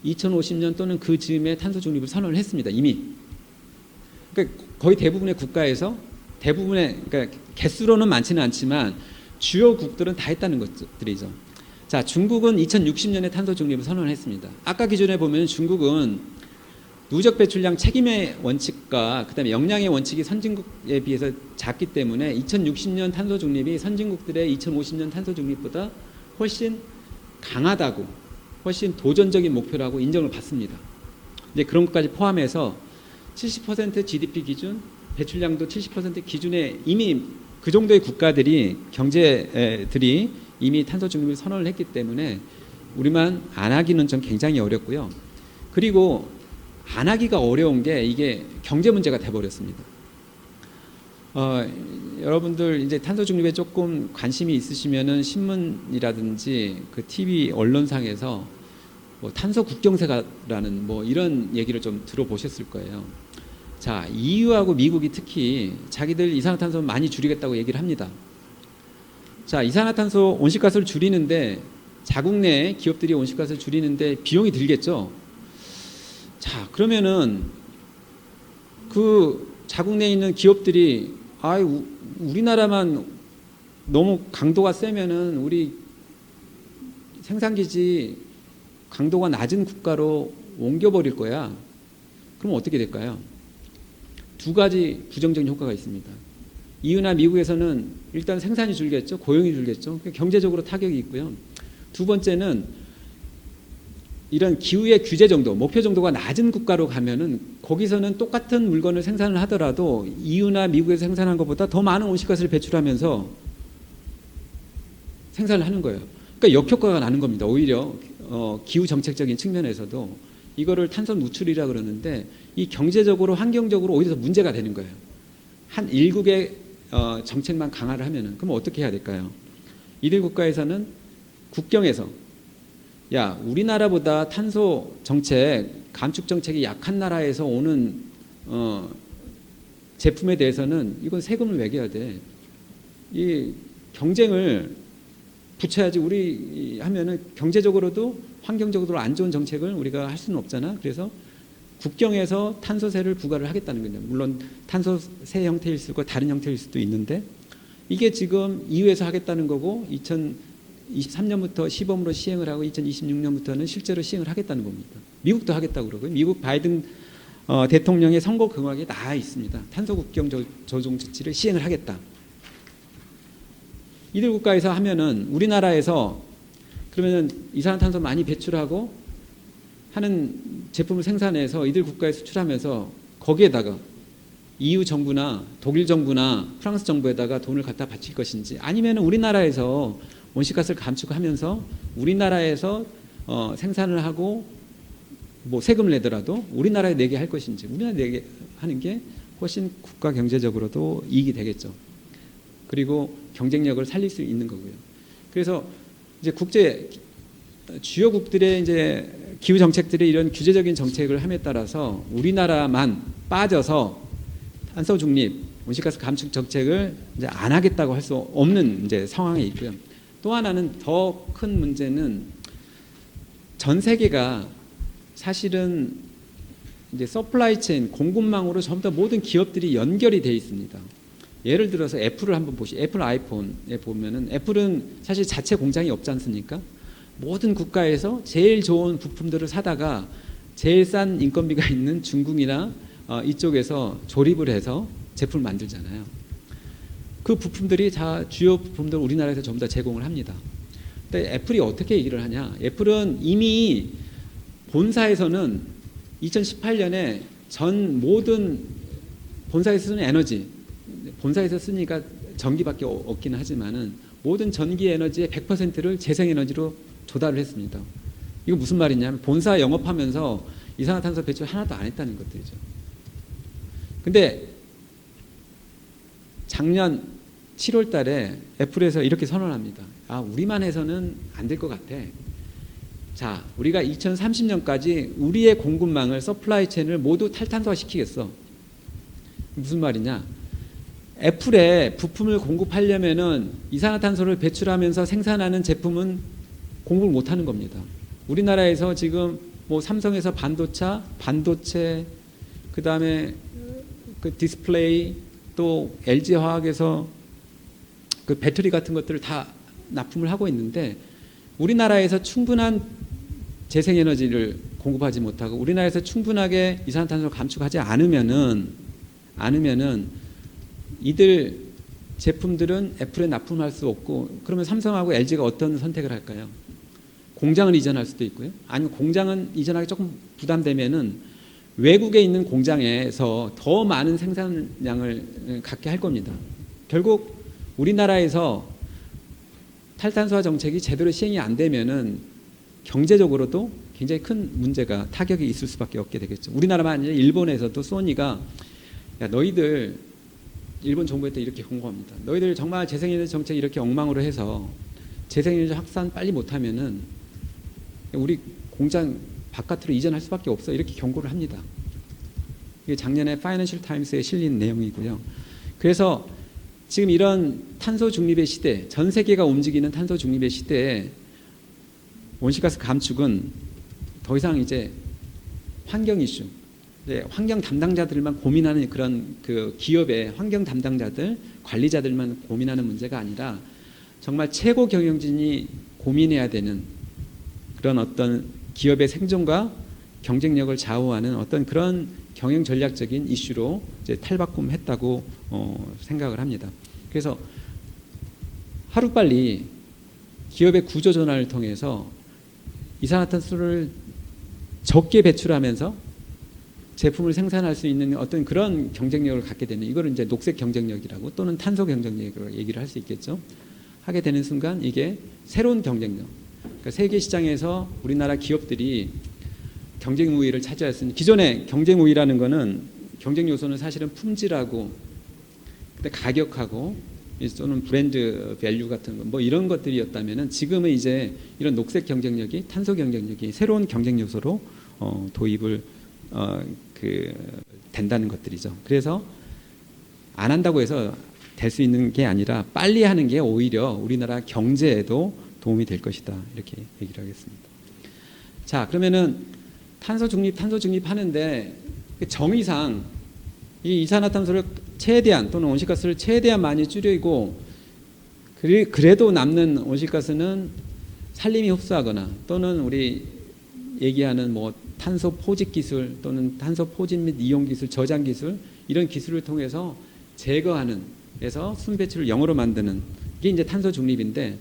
2050년 또는 그 즈음에 탄소 중립을 선언을 했습니다. 이미. 그러니까 거의 대부분의 국가에서 그러니까 개수로는 많지는 않지만 주요 국들은 다 했다는 것들이죠. 자, 중국은 2060년에 탄소 중립을 선언을 했습니다. 아까 기준에 보면 중국은 누적 배출량 책임의 원칙과 그다음에 역량의 원칙이 선진국에 비해서 작기 때문에 2060년 탄소 중립이 선진국들의 2050년 탄소 중립보다 훨씬 강하다고, 훨씬 도전적인 목표라고 인정을 받습니다. 이제 그런 것까지 포함해서 70% GDP 기준, 배출량도 70% 기준에 이미 그 정도의 국가들이 경제들이 이미 탄소 중립을 선언을 했기 때문에 우리만 안 하기는 좀 굉장히 어렵고요. 그리고 안 하기가 어려운 게 이게 경제 문제가 돼버렸습니다. 여러분들 이제 탄소 중립에 조금 관심이 있으시면은 신문이라든지 그 TV 언론상에서 뭐 탄소 국경세라는 뭐 이런 얘기를 좀 들어보셨을 거예요. 자, EU하고 미국이 특히 자기들 이산화탄소 많이 줄이겠다고 얘기를 합니다. 자, 이산화탄소 온실가스를 줄이는데 자국 내 기업들이 온실가스를 줄이는데 비용이 들겠죠. 자, 그러면은 그 자국 내에 있는 기업들이 우리나라만 너무 강도가 세면은 우리 생산기지 강도가 낮은 국가로 옮겨버릴 거야. 그럼 어떻게 될까요? 두 가지 부정적인 효과가 있습니다. EU나 미국에서는 일단 생산이 줄겠죠. 고용이 줄겠죠. 경제적으로 타격이 있고요. 두 번째는 이런 기후의 규제 정도, 목표 정도가 낮은 국가로 가면은 거기서는 똑같은 물건을 생산을 하더라도 EU나 미국에서 생산한 것보다 더 많은 온실가스를 배출하면서 생산을 하는 거예요. 그러니까 역효과가 나는 겁니다. 오히려 기후 정책적인 측면에서도 이거를 탄소 누출이라 그러는데 이 경제적으로 환경적으로 오히려 더 문제가 되는 거예요. 한 일국의 정책만 강화를 하면은 그럼 어떻게 해야 될까요? 이들 국가에서는 국경에서 우리나라보다 탄소 정책, 감축 정책이 약한 나라에서 오는 제품에 대해서는 이건 세금을 매겨야 돼. 이 경쟁을 붙여야지. 우리 하면은 경제적으로도 환경적으로도 안 좋은 정책을 우리가 할 수는 없잖아. 그래서 국경에서 탄소세를 부과를 하겠다는 거죠. 물론 탄소세 형태일 수도 있고 다른 형태일 수도 있는데 이게 지금 EU에서 하겠다는 거고 2023년부터 시범으로 시행을 하고 2026년부터는 실제로 시행을 하겠다는 겁니다. 미국도 하겠다고 그러고요. 미국 바이든 대통령의 선거 공약에 나와 있습니다. 탄소 국경 조정 조치를 시행을 하겠다. 이들 국가에서 하면은 우리나라에서 그러면 이산화탄소 많이 배출하고 하는 제품을 생산해서 이들 국가에 수출하면서 거기에다가 EU 정부나 독일 정부나 프랑스 정부에다가 돈을 갖다 바칠 것인지, 아니면 우리나라에서 온실가스를 감축하면서 우리나라에서 생산을 하고 뭐 세금을 내더라도 우리나라에 내게 할 것인지, 우리나라에 내게 하는 게 훨씬 국가 경제적으로도 이익이 되겠죠. 그리고 경쟁력을 살릴 수 있는 거고요. 그래서 이제 국제 주요국들의 이제 기후 정책들이 이런 규제적인 정책을 함에 따라서 우리나라만 빠져서 탄소 중립, 온실가스 감축 정책을 이제 안 하겠다고 할 수 없는 이제 상황에 있고요. 또 하나는 더 큰 문제는 전 세계가 사실은 이제 서플라이 체인, 공급망으로 전부 다 모든 기업들이 연결이 돼 있습니다. 예를 들어서 애플을 한번 보시죠. 애플 아이폰에 보면은 애플은 사실 자체 공장이 없지 않습니까? 모든 국가에서 제일 좋은 부품들을 사다가 제일 싼 인건비가 있는 중국이나 이쪽에서 조립을 해서 제품을 만들잖아요. 그 부품들이 다 주요 부품들 우리나라에서 전부 다 제공을 합니다. 근데 애플이 어떻게 얘기를 하냐? 애플은 이미 본사에서는 2018년에 전 모든 본사에서 쓰는 에너지, 본사에서 쓰니까 전기밖에 없기는 하지만은 모든 전기 에너지의 100%를 재생에너지로 조달을 했습니다. 이거 무슨 말이냐면 본사 영업하면서 이산화탄소 배출 하나도 안 했다는 것들이죠. 근데 작년 7월 달에 애플에서 이렇게 선언합니다. 우리만 해서는 안 될 것 같아. 자, 우리가 2030년까지 우리의 공급망을, 서플라이 체인을 모두 탈탄소화 시키겠어. 무슨 말이냐? 애플에 부품을 공급하려면은 이산화탄소를 배출하면서 생산하는 제품은 공급을 못 하는 겁니다. 우리나라에서 지금 뭐 삼성에서 반도체, 그 다음에 그 디스플레이, 또 LG 화학에서 그 배터리 같은 것들을 다 납품을 하고 있는데 우리나라에서 충분한 재생에너지를 공급하지 못하고 우리나라에서 충분하게 이산화탄소를 감축하지 않으면은 이들 제품들은 애플에 납품할 수 없고, 그러면 삼성하고 LG가 어떤 선택을 할까요? 공장을 이전할 수도 있고요. 아니면 공장은 이전하기 조금 부담되면은 외국에 있는 공장에서 더 많은 생산량을 갖게 할 겁니다. 결국 우리나라에서 탈탄소화 정책이 제대로 시행이 안 되면은 경제적으로도 굉장히 큰 문제가, 타격이 있을 수밖에 없게 되겠죠. 우리나라만 아니라 일본에서도 소니가 너희들, 일본 정부한테 이렇게 경고합니다. 너희들 정말 재생에너지 정책 이렇게 엉망으로 해서 재생에너지 확산 빨리 못하면은 우리 공장 바깥으로 이전할 수밖에 없어, 이렇게 경고를 합니다. 이게 작년에 파이낸셜 타임스에 실린 내용이고요. 그래서 지금 이런 탄소 중립의 시대, 전 세계가 움직이는 탄소 중립의 시대에 온실가스 감축은 더 이상 이제 환경 이슈, 환경 담당자들만 고민하는 그런 그 기업의 환경 담당자들, 관리자들만 고민하는 문제가 아니라 정말 최고 경영진이 고민해야 되는 그런 어떤 기업의 생존과 경쟁력을 좌우하는 어떤 그런 경영 전략적인 이슈로 이제 탈바꿈했다고 생각을 합니다. 그래서 하루빨리 기업의 구조 전환을 통해서 이산화탄소를 적게 배출하면서 제품을 생산할 수 있는 어떤 그런 경쟁력을 갖게 되는, 이거를 이제 녹색 경쟁력이라고 또는 탄소 경쟁력이라고 얘기를 할 수 있겠죠. 하게 되는 순간 이게 새로운 경쟁력, 그러니까 세계 시장에서 우리나라 기업들이 경쟁 우위를 차지했으니, 기존에 경쟁 우위라는 거는 경쟁 요소는 사실은 품질하고 근데 가격하고 또는 브랜드 밸류 같은 거 뭐 이런 것들이었다면은 지금은 이제 이런 녹색 경쟁력이, 탄소 경쟁력이 새로운 경쟁 요소로 도입을 된다는 것들이죠. 그래서 안 한다고 해서 될 수 있는 게 아니라 빨리 하는 게 오히려 우리나라 경제에도 도움이 될 것이다, 이렇게 얘기를 하겠습니다. 자, 그러면은 탄소 중립 하는데 정의상 이 이산화탄소를 최대한 또는 온실가스를 최대한 많이 줄이고 그래도 남는 온실가스는 산림이 흡수하거나 또는 우리 얘기하는 뭐 탄소 포집 기술 또는 탄소 포집 및 이용 기술, 저장 기술, 이런 기술을 통해서 제거하는, 해서 순배출을 0으로 만드는 게 이제 탄소 중립인데,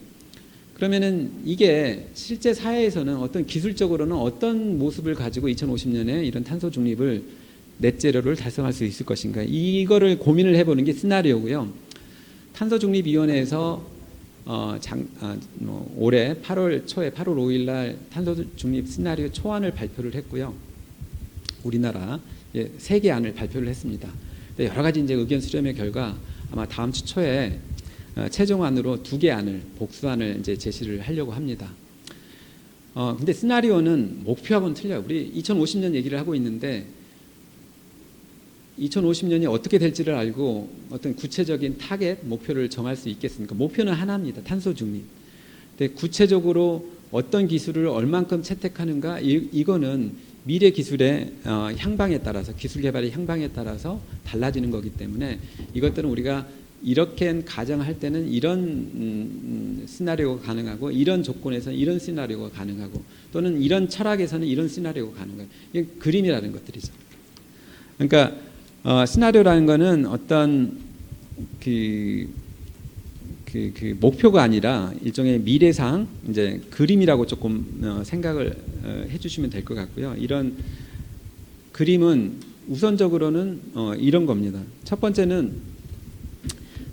그러면은 이게 실제 사회에서는 어떤 기술적으로는 어떤 모습을 가지고 2050년에 이런 탄소 중립을 넷제로를 달성할 수 있을 것인가, 이거를 고민을 해보는 게 시나리오고요. 탄소중립위원회에서 올해 8월 초에 8월 5일 날 탄소중립 시나리오 초안을 발표를 했고요. 우리나라 3개 안을 발표를 했습니다. 여러 가지 이제 의견 수렴의 결과 아마 다음 주 초에 최종안으로 2개 안을, 복수안을 이제 제시를 하려고 합니다. 근데 시나리오는 목표하고는 틀려요. 우리 2050년 얘기를 하고 있는데 2050년이 어떻게 될지를 알고 어떤 구체적인 타겟, 목표를 정할 수 있겠습니까? 목표는 하나입니다. 탄소 중립. 근데 구체적으로 어떤 기술을 얼만큼 채택하는가, 이거는 미래 기술의 향방에 따라서, 기술 개발의 향방에 따라서 달라지는 거기 때문에 이것들은 우리가 이렇게 가정할 때는 이런 시나리오가 가능하고, 이런 조건에서는 이런 시나리오가 가능하고, 또는 이런 철학에서는 이런 시나리오가 가능해요. 이게 그림이라는 것들이죠. 그러니까 시나리오라는 거는 어떤 그 목표가 아니라 일종의 미래상 이제 그림이라고 조금 생각을 해주시면 될 것 같고요. 이런 그림은 우선적으로는 이런 겁니다. 첫 번째는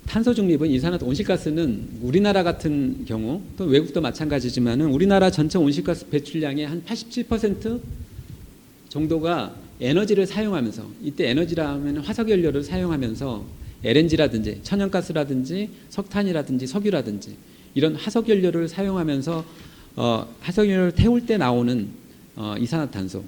탄소 중립은, 이산화탄소 온실가스는 우리나라 같은 경우, 또 외국도 마찬가지지만은 우리나라 전체 온실가스 배출량의 한 87% 정도가 에너지를 사용하면서, 이때 에너지라 하면 화석연료를 사용하면서 LNG라든지 천연가스라든지 석탄이라든지 석유라든지 이런 화석연료를 사용하면서 화석연료를 태울 때 나오는 이산화탄소,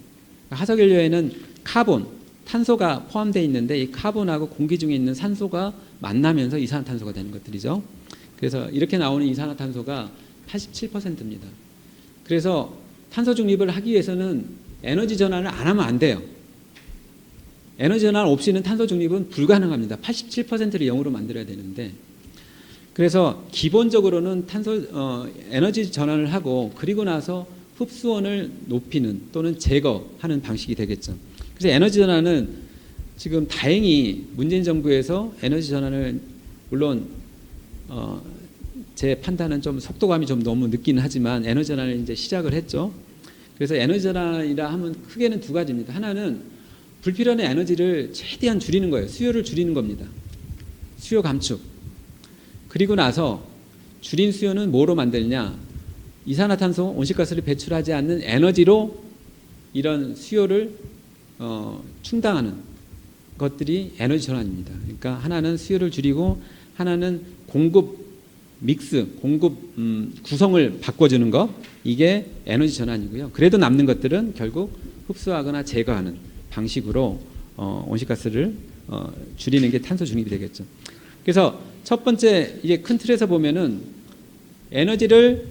화석연료에는 카본, 탄소가 포함되어 있는데 이 카본하고 공기 중에 있는 산소가 만나면서 이산화탄소가 되는 것들이죠. 그래서 이렇게 나오는 이산화탄소가 87%입니다. 그래서 탄소 중립을 하기 위해서는 에너지 전환을 안 하면 안 돼요. 에너지 전환 없이는 탄소 중립은 불가능합니다. 87%를 0으로 만들어야 되는데, 그래서 기본적으로는 에너지 전환을 하고 그리고 나서 흡수원을 높이는 또는 제거하는 방식이 되겠죠. 그래서 에너지 전환은 지금 다행히 문재인 정부에서 에너지 전환을, 물론 제 판단은 좀 속도감이 좀 너무 늦긴 하지만 에너지 전환을 이제 시작을 했죠. 그래서 에너지 전환이라 하면 크게는 2가지입니다. 하나는 불필요한 에너지를 최대한 줄이는 거예요. 수요를 줄이는 겁니다. 수요 감축. 그리고 나서 줄인 수요는 뭐로 만들냐? 이산화탄소, 온실가스를 배출하지 않는 에너지로 이런 수요를 충당하는 것들이 에너지 전환입니다. 그러니까 하나는 수요를 줄이고, 하나는 공급 믹스, 공급 구성을 바꿔주는 것, 이게 에너지 전환이고요. 그래도 남는 것들은 결국 흡수하거나 제거하는 방식으로 온실가스를 줄이는 게 탄소 중립이 되겠죠. 그래서 첫 번째, 이게 큰 틀에서 보면은 에너지를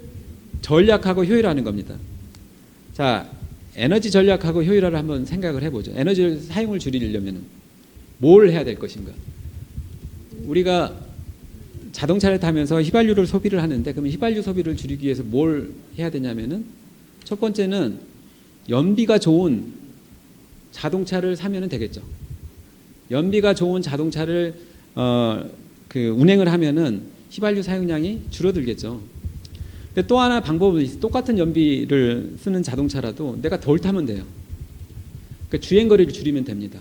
전략하고 효율화하는 겁니다. 자, 에너지 전략하고 효율화를 한번 생각을 해보죠. 에너지 사용을 줄이려면 뭘 해야 될 것인가? 우리가 자동차를 타면서 휘발유를 소비를 하는데, 그러면 휘발유 소비를 줄이기 위해서 뭘 해야 되냐면은, 첫 번째는 연비가 좋은 자동차를 사면은 되겠죠. 연비가 좋은 자동차를 운행을 하면은 휘발유 사용량이 줄어들겠죠. 근데 또 하나 방법은 있어요. 똑같은 연비를 쓰는 자동차라도 내가 덜 타면 돼요. 그러니까 주행거리를 줄이면 됩니다.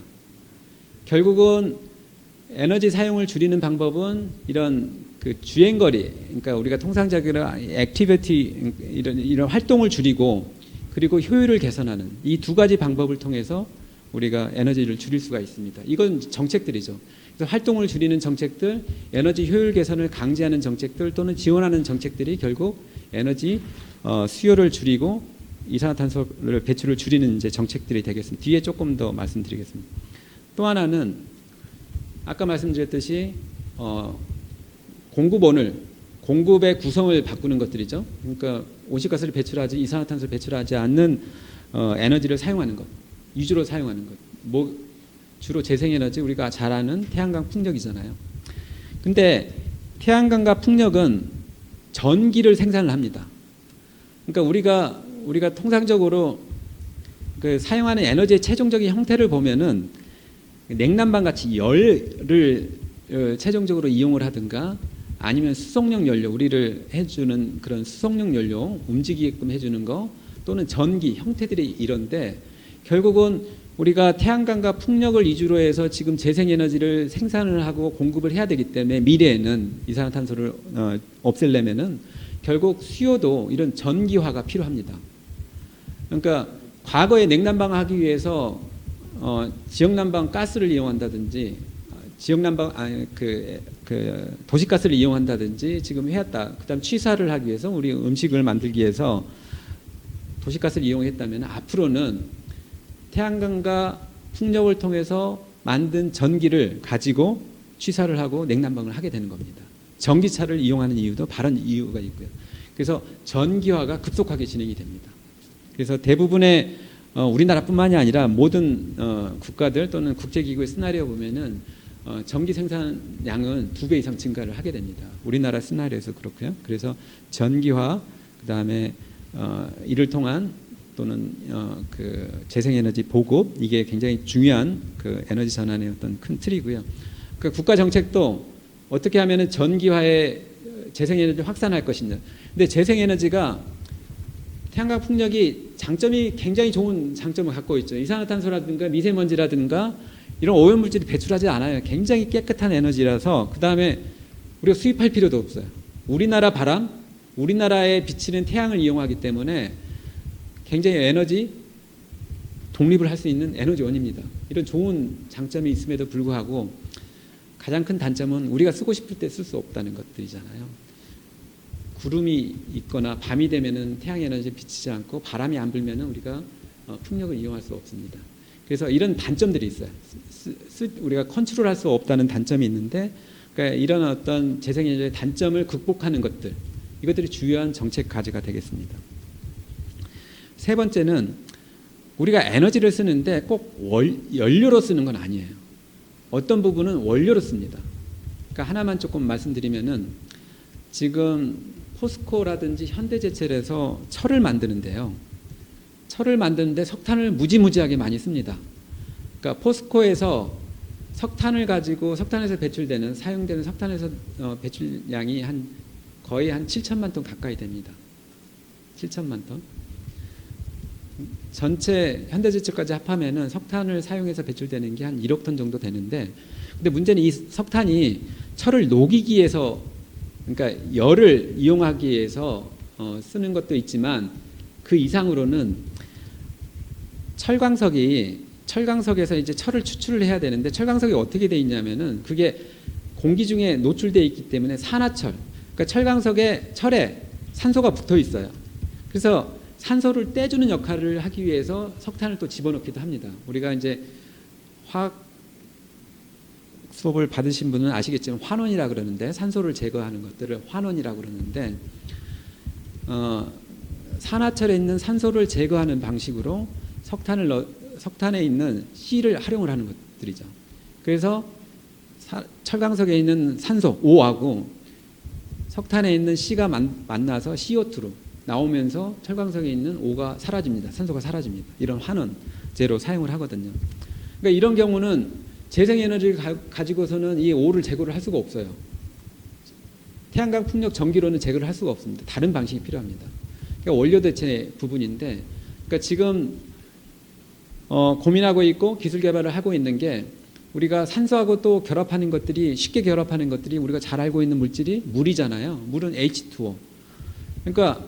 결국은 에너지 사용을 줄이는 방법은 이런 주행거리, 그러니까 우리가 통상적으로 액티비티, 이런 활동을 줄이고, 그리고 효율을 개선하는 이 2가지 방법을 통해서 우리가 에너지를 줄일 수가 있습니다. 이건 정책들이죠. 그래서 활동을 줄이는 정책들, 에너지 효율 개선을 강제하는 정책들 또는 지원하는 정책들이 결국 에너지 수요를 줄이고 이산화탄소를 배출을 줄이는 이제 정책들이 되겠습니다. 뒤에 조금 더 말씀드리겠습니다. 또 하나는 아까 말씀드렸듯이 공급의 구성을 바꾸는 것들이죠. 그러니까 온실가스를 배출하지, 이산화탄소를 배출하지 않는 에너지를 사용하는 것, 위주로 사용하는 것. 주로 재생에너지, 우리가 잘 아는 태양광, 풍력이잖아요. 근데 태양광과 풍력은 전기를 생산을 합니다. 그러니까 우리가 통상적으로 사용하는 에너지의 최종적인 형태를 보면은 냉난방 같이 열을 최종적으로 이용을 하든가, 아니면 수송용 연료, 우리를 해주는 그런 수송용 연료 움직이게끔 해주는 거, 또는 전기 형태들이 이런데, 결국은 우리가 태양광과 풍력을 위주로 해서 지금 재생에너지를 생산을 하고 공급을 해야 되기 때문에 미래에는 이산화탄소를 없애려면은 결국 수요도 이런 전기화가 필요합니다. 그러니까 과거에 냉난방 하기 위해서 지역난방 가스를 이용한다든지 도시가스를 이용한다든지 지금 해왔다. 그다음 취사를 하기 위해서 우리 음식을 만들기 위해서 도시가스를 이용했다면 앞으로는 태양광과 풍력을 통해서 만든 전기를 가지고 취사를 하고 냉난방을 하게 되는 겁니다. 전기차를 이용하는 이유도 다른 이유가 있고요. 그래서 전기화가 급속하게 진행이 됩니다. 그래서 대부분의 우리나라뿐만이 아니라 모든 국가들 또는 국제기구의 시나리오 보면은 전기 생산량은 2배 이상 증가를 하게 됩니다. 우리나라 시나리오에서 그렇고요. 그래서 전기화, 그다음에 이를 통한 또는 그 재생에너지 보급, 이게 굉장히 중요한 그 에너지 전환의 어떤 큰 틀이고요. 그 국가 정책도 어떻게 하면은 전기화에 재생에너지 확산할 것이냐. 근데 재생에너지가 태양광 풍력이 장점이 굉장히 좋은 장점을 갖고 있죠. 이산화탄소라든가 미세먼지라든가 이런 오염물질이 배출하지 않아요. 굉장히 깨끗한 에너지라서 그 다음에 우리가 수입할 필요도 없어요. 우리나라 바람, 우리나라에 비치는 태양을 이용하기 때문에 굉장히 에너지 독립을 할 수 있는 에너지원입니다. 이런 좋은 장점이 있음에도 불구하고 가장 큰 단점은 우리가 쓰고 싶을 때 쓸 수 없다는 것들이잖아요. 구름이 있거나 밤이 되면은 태양 에너지 비치지 않고 바람이 안 불면은 우리가 풍력을 이용할 수 없습니다. 그래서 이런 단점들이 있어요. 우리가 컨트롤할 수 없다는 단점이 있는데, 그러니까 이런 어떤 재생에너지의 단점을 극복하는 것들, 이것들이 주요한 정책 과제가 되겠습니다. 세 번째는 우리가 에너지를 쓰는데 꼭 연료로 쓰는 건 아니에요. 어떤 부분은 원료로 씁니다. 그러니까 하나만 조금 말씀드리면은 지금 포스코라든지 현대제철에서 철을 만드는데요. 철을 만드는데 석탄을 무지무지하게 많이 씁니다. 그러니까 포스코에서 석탄을 가지고 석탄에서 배출되는 사용되는 석탄에서 배출량이 거의 한 7천만 톤 가까이 됩니다. 7천만 톤. 전체 현대제철까지 합하면은 석탄을 사용해서 배출되는 게 한 1억 톤 정도 되는데, 근데 문제는 이 석탄이 철을 녹이기 위해서, 그러니까 열을 이용하기 위해서 쓰는 것도 있지만 그 이상으로는 철광석에서 이제 철을 추출을 해야 되는데, 철광석이 어떻게 돼 있냐면은 그게 공기 중에 노출되어 있기 때문에 산화철, 그러니까 철에 산소가 붙어 있어요. 그래서 산소를 떼주는 역할을 하기 위해서 석탄을 또 집어넣기도 합니다. 우리가 이제 화학 수업을 받으신 분은 아시겠지만 환원이라고 그러는데, 산소를 제거하는 것들을 환원이라고 그러는데, 산화철에 있는 산소를 제거하는 방식으로 석탄에 있는 C를 활용을 하는 것들이죠. 그래서 철광석에 있는 산소 O하고 석탄에 있는 C가 만나서 CO2로 나오면서 철광석에 있는 O가 사라집니다. 산소가 사라집니다. 이런 환원제로 사용을 하거든요. 그러니까 이런 경우는 재생에너지를 가지고서는 이 O를 제거를 할 수가 없어요. 태양광 풍력 전기로는 제거를 할 수가 없습니다. 다른 방식이 필요합니다. 그러니까 원료 대체 부분인데, 그러니까 지금 고민하고 있고 기술 개발을 하고 있는 게, 우리가 산소하고 또 결합하는 것들이, 쉽게 결합하는 것들이 우리가 잘 알고 있는 물질이 물이잖아요. 물은 H2O. 그러니까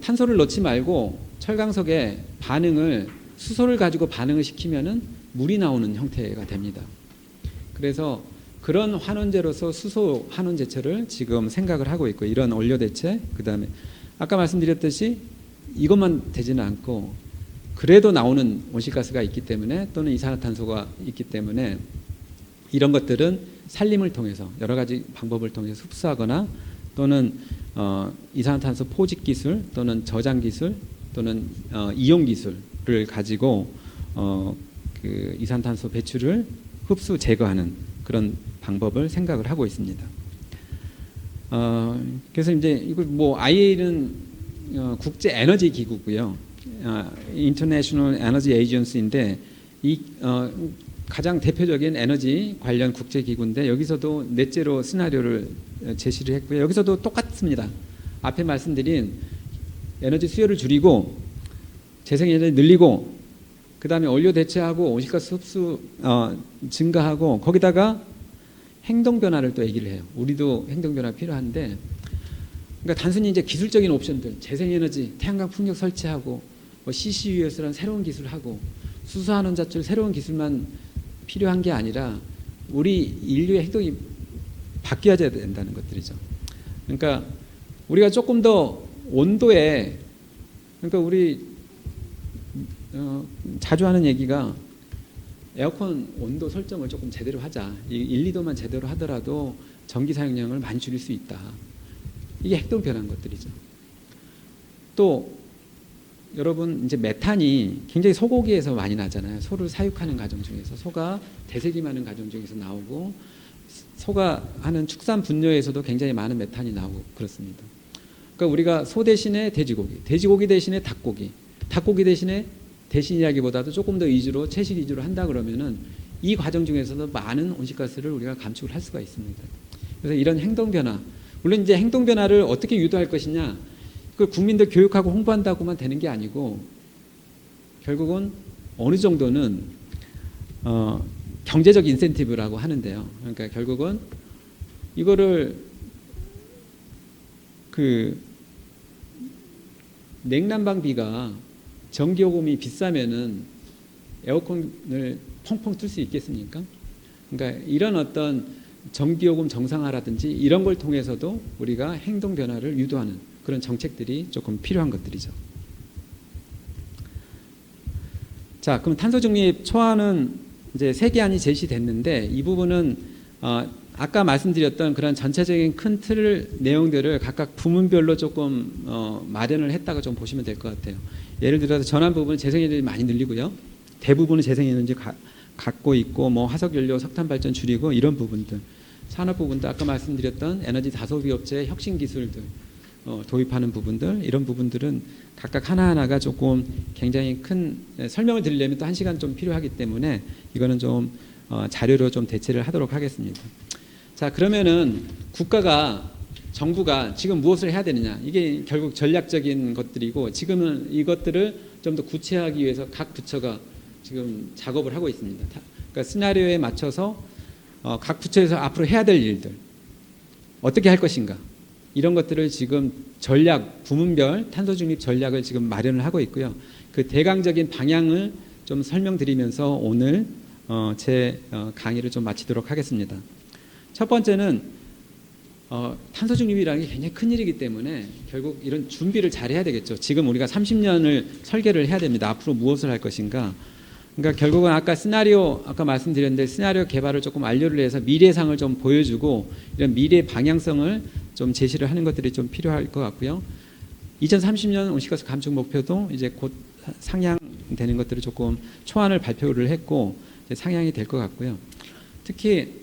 탄소를 넣지 말고 철광석에 수소를 가지고 반응을 시키면은 물이 나오는 형태가 됩니다. 그래서 그런 환원제로서 수소 환원제철을 지금 생각을 하고 있고, 이런 원료 대체, 그 다음에 아까 말씀드렸듯이 이것만 되지는 않고 그래도 나오는 온실가스가 있기 때문에, 또는 이산화탄소가 있기 때문에 이런 것들은 산림을 통해서 여러 가지 방법을 통해서 흡수하거나, 또는 이산화탄소 포집 기술, 또는 저장 기술, 또는 이용 기술을 가지고 그 이산탄소 배출을 흡수 제거하는 그런 방법을 생각을 하고 있습니다. 그래서 이제 이걸 IEA는 국제 에너지 기구고요. International Energy Agency인데 가장 대표적인 에너지 관련 국제 기구인데, 여기서도 넷째로 시나리오를 제시를 했고요. 여기서도 똑같습니다. 앞에 말씀드린 에너지 수요를 줄이고 재생에너지 늘리고 그다음에 원료 대체하고 온실가스 흡수 증가하고 거기다가 행동 변화를 또 얘기를 해요. 우리도 행동 변화 필요한데 그러니까 단순히 이제 기술적인 옵션들, 재생에너지, 태양광 풍력 설치하고 뭐 CCUS라는 새로운 기술하고 수소환원자출 새로운 기술만 필요한 게 아니라 우리 인류의 행동이 바뀌어야 된다는 것들이죠. 그러니까 우리가 조금 더 온도에 그러니까 우리 자주 하는 얘기가 에어컨 온도 설정을 조금 제대로 하자. 1, 2도만 제대로 하더라도 전기 사용량을 많이 줄일 수 있다. 이게 행동 변화인 것들이죠. 또 여러분 이제 메탄이 굉장히 소고기에서 많이 나잖아요. 소를 사육하는 과정 중에서 소가 대세김하는 과정 중에서 나오고 소가 하는 축산 분뇨에서도 굉장히 많은 메탄이 나오고 그렇습니다. 그러니까 우리가 소 대신에 돼지고기, 돼지고기 대신에 닭고기, 닭고기 대신이라기보다도 조금 더 위주로 채식 위주로 한다 그러면은 이 과정 중에서도 많은 온실가스를 우리가 감축을 할 수가 있습니다. 그래서 이런 행동 변화, 물론 이제 행동 변화를 어떻게 유도할 것이냐, 그 국민들 교육하고 홍보한다고만 되는 게 아니고 결국은 어느 정도는 경제적 인센티브라고 하는데요. 그러니까 결국은 이거를 그 냉난방비가 전기요금이 비싸면은 에어컨을 펑펑 틀 수 있겠습니까? 그러니까 이런 어떤 전기요금 정상화라든지 이런 걸 통해서도 우리가 행동 변화를 유도하는 그런 정책들이 조금 필요한 것들이죠. 자, 그럼 탄소 중립 초안은 이제 세 개안이 제시됐는데 이 부분은 아까 말씀드렸던 그런 전체적인 큰 틀 내용들을 각각 부문별로 조금 마련을 했다고 좀 보시면 될 것 같아요. 예를 들어서 전환 부분은 재생에너지 많이 늘리고요. 대부분은 재생에너지 갖고 있고 뭐 화석연료, 석탄 발전 줄이고 이런 부분들. 산업 부분도 아까 말씀드렸던 에너지 다소비 업체의 혁신 기술들 도입하는 부분들 이런 부분들은 각각 하나하나가 조금 굉장히 큰 설명을 드리려면 또 1시간 좀 필요하기 때문에 이거는 좀 자료로 좀 대체를 하도록 하겠습니다. 자, 그러면은 정부가 지금 무엇을 해야 되느냐, 이게 결국 전략적인 것들이고 지금은 이것들을 좀 더 구체화하기 위해서 각 부처가 지금 작업을 하고 있습니다. 그러니까 시나리오에 맞춰서 각 부처에서 앞으로 해야 될 일들 어떻게 할 것인가, 이런 것들을 지금 부문별 탄소 중립 전략을 지금 마련을 하고 있고요. 그 대강적인 방향을 좀 설명드리면서 오늘 제 강의를 좀 마치도록 하겠습니다. 첫 번째는 탄소 중립이라는 게 굉장히 큰 일이기 때문에 결국 이런 준비를 잘 해야 되겠죠. 지금 우리가 30년을 설계를 해야 됩니다. 앞으로 무엇을 할 것인가. 그러니까 결국은 아까 말씀드렸는데 시나리오 개발을 조금 완료를 해서 미래상을 좀 보여주고 이런 미래 방향성을 좀 제시를 하는 것들이 좀 필요할 것 같고요. 2030년 온실가스 감축 목표도 이제 곧 상향되는 것들을 조금 초안을 발표를 했고 이제 상향이 될 것 같고요. 특히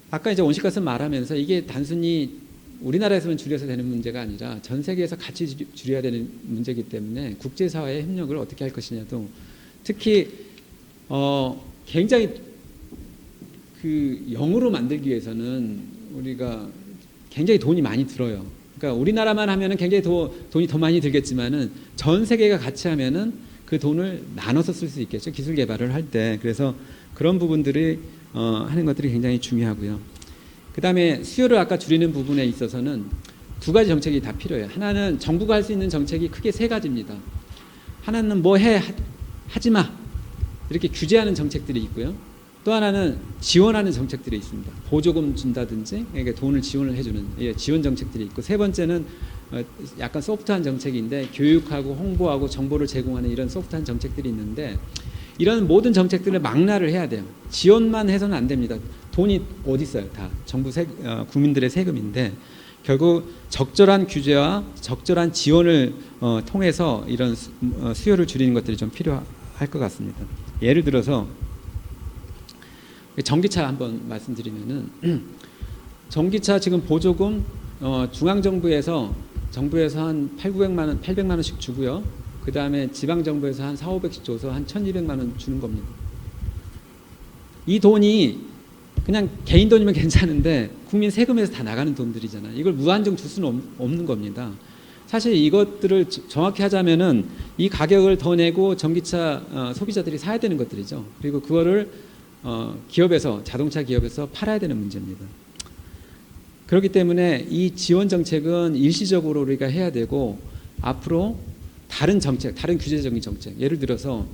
아까 이제 온실가스 말하면서 이게 단순히 우리나라에서만 줄여서 되는 문제가 아니라 전 세계에서 같이 줄여야 되는 문제이기 때문에 국제사회의 협력을 어떻게 할 것이냐도 특히 굉장히 그 영으로 만들기 위해서는 우리가 굉장히 돈이 많이 들어요. 그러니까 우리나라만 하면은 굉장히 돈이 더 많이 들겠지만은 전 세계가 같이 하면은 그 돈을 나눠서 쓸 수 있겠죠. 기술 개발을 할 때. 그래서 그런 부분들이 하는 것들이 굉장히 중요하고요. 그 다음에 수요를 아까 줄이는 부분에 있어서는 두 가지 정책이 다 필요해요. 하나는 정부가 할 수 있는 정책이 크게 세 가지입니다. 하나는 하지 마 이렇게 규제하는 정책들이 있고요. 또 하나는 지원하는 정책들이 있습니다. 보조금 준다든지 그러니까 돈을 지원을 해주는 지원 정책들이 있고, 세 번째는 약간 소프트한 정책인데 교육하고 홍보하고 정보를 제공하는 이런 소프트한 정책들이 있는데 이런 모든 정책들을 망라를 해야 돼요. 지원만 해서는 안 됩니다. 돈이 어디 있어요? 다 정부 국민들의 세금인데 결국 적절한 규제와 적절한 지원을 통해서 이런 수요를 줄이는 것들이 좀 필요할 것 같습니다. 예를 들어서 전기차 한번 말씀드리면은 전기차 지금 보조금 중앙정부에서 한 800만 원씩 주고요. 그 다음에 지방정부에서 한 400~500씩 줘서 한 1,200만 원 주는 겁니다. 이 돈이 그냥 개인 돈이면 괜찮은데 국민 세금에서 다 나가는 돈들이잖아요. 이걸 무한정 줄 수는 없는 겁니다. 사실 이것들을 정확히 하자면은 이 가격을 더 내고 전기차 소비자들이 사야 되는 것들이죠. 그리고 그거를 기업에서 자동차 기업에서 팔아야 되는 문제입니다. 그렇기 때문에 이 지원 정책은 일시적으로 우리가 해야 되고 앞으로 다른 정책, 다른 규제적인 정책, 예를 들어서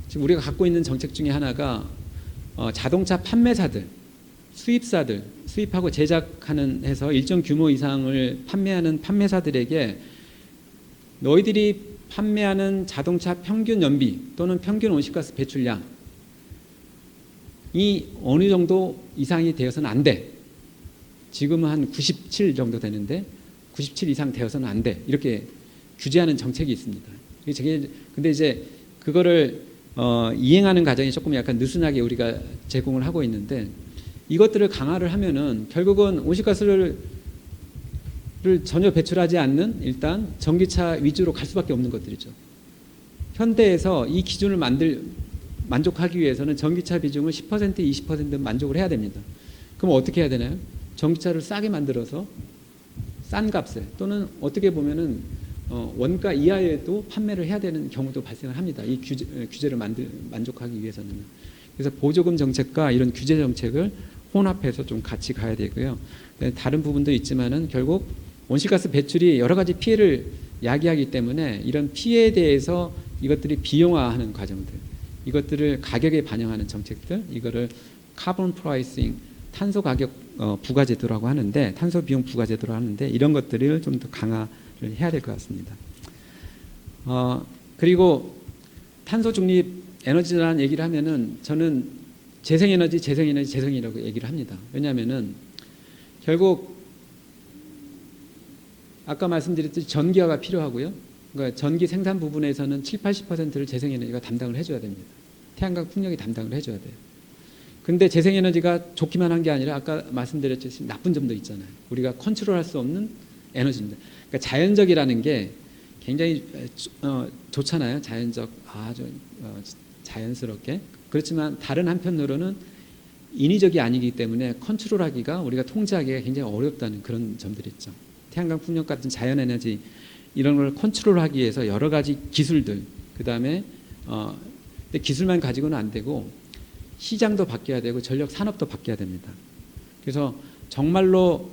지금 우리가 갖고 있는 정책 중에 하나가 자동차 판매사들, 수입사들, 수입하고 제작하는 해서 일정 규모 이상을 판매하는 판매사들에게 너희들이 판매하는 자동차 평균 연비 또는 평균 온실가스 배출량이 어느 정도 이상이 되어서는 안 돼. 지금은 한 97 정도 되는데 97 이상 되어서는 안 돼. 이렇게 규제하는 정책이 있습니다. 근데 이제 그거를 이행하는 과정이 조금 약간 느슨하게 우리가 제공을 하고 있는데 이것들을 강화를 하면은 결국은 온실가스를 전혀 배출하지 않는 일단 전기차 위주로 갈 수밖에 없는 것들이죠. 현대에서 이 기준을 만족하기 위해서는 전기차 비중을 10% 20% 만족을 해야 됩니다. 그럼 어떻게 해야 되나요? 전기차를 싸게 만들어서 싼 값에 또는 어떻게 보면은 원가 이하에도 판매를 해야 되는 경우도 발생을 합니다. 이 규제를 만족하기 위해서는. 그래서 보조금 정책과 이런 규제 정책을 혼합해서 좀 같이 가야 되고요. 다른 부분도 있지만은 결국 온실가스 배출이 여러 가지 피해를 야기하기 때문에 이런 피해에 대해서 이것들이 비용화하는 과정들, 이것들을 가격에 반영하는 정책들, 이거를 카본 프라이싱, 탄소 가격 부과제도라고 하는데, 탄소 비용 부과제도라고 하는데 이런 것들을 좀 더 강화를 해야 될 것 같습니다. 그리고 탄소 중립 에너지라는 얘기를 하면은 저는 재생에너지 재생이라고 얘기를 합니다. 왜냐하면은 결국 아까 말씀드렸듯이 전기화가 필요하고요. 그러니까 전기 생산 부분에서는 7, 80%를 재생에너지가 담당을 해줘야 됩니다. 태양광 풍력이 담당을 해줘야 돼요. 근데 재생에너지가 좋기만 한 게 아니라 아까 말씀드렸듯이 나쁜 점도 있잖아요. 우리가 컨트롤할 수 없는 에너지입니다. 그러니까 자연적이라는 게 굉장히 좋잖아요. 자연적, 아주 자연스럽게. 그렇지만 다른 한편으로는 인위적이 아니기 때문에 컨트롤하기가, 우리가 통제하기가 굉장히 어렵다는 그런 점들이 있죠. 태양광 풍력 같은 자연에너지 이런 걸 컨트롤하기 위해서 여러 가지 기술들, 그 다음에 근데 기술만 가지고는 안 되고 시장도 바뀌어야 되고 전력 산업도 바뀌어야 됩니다. 그래서 정말로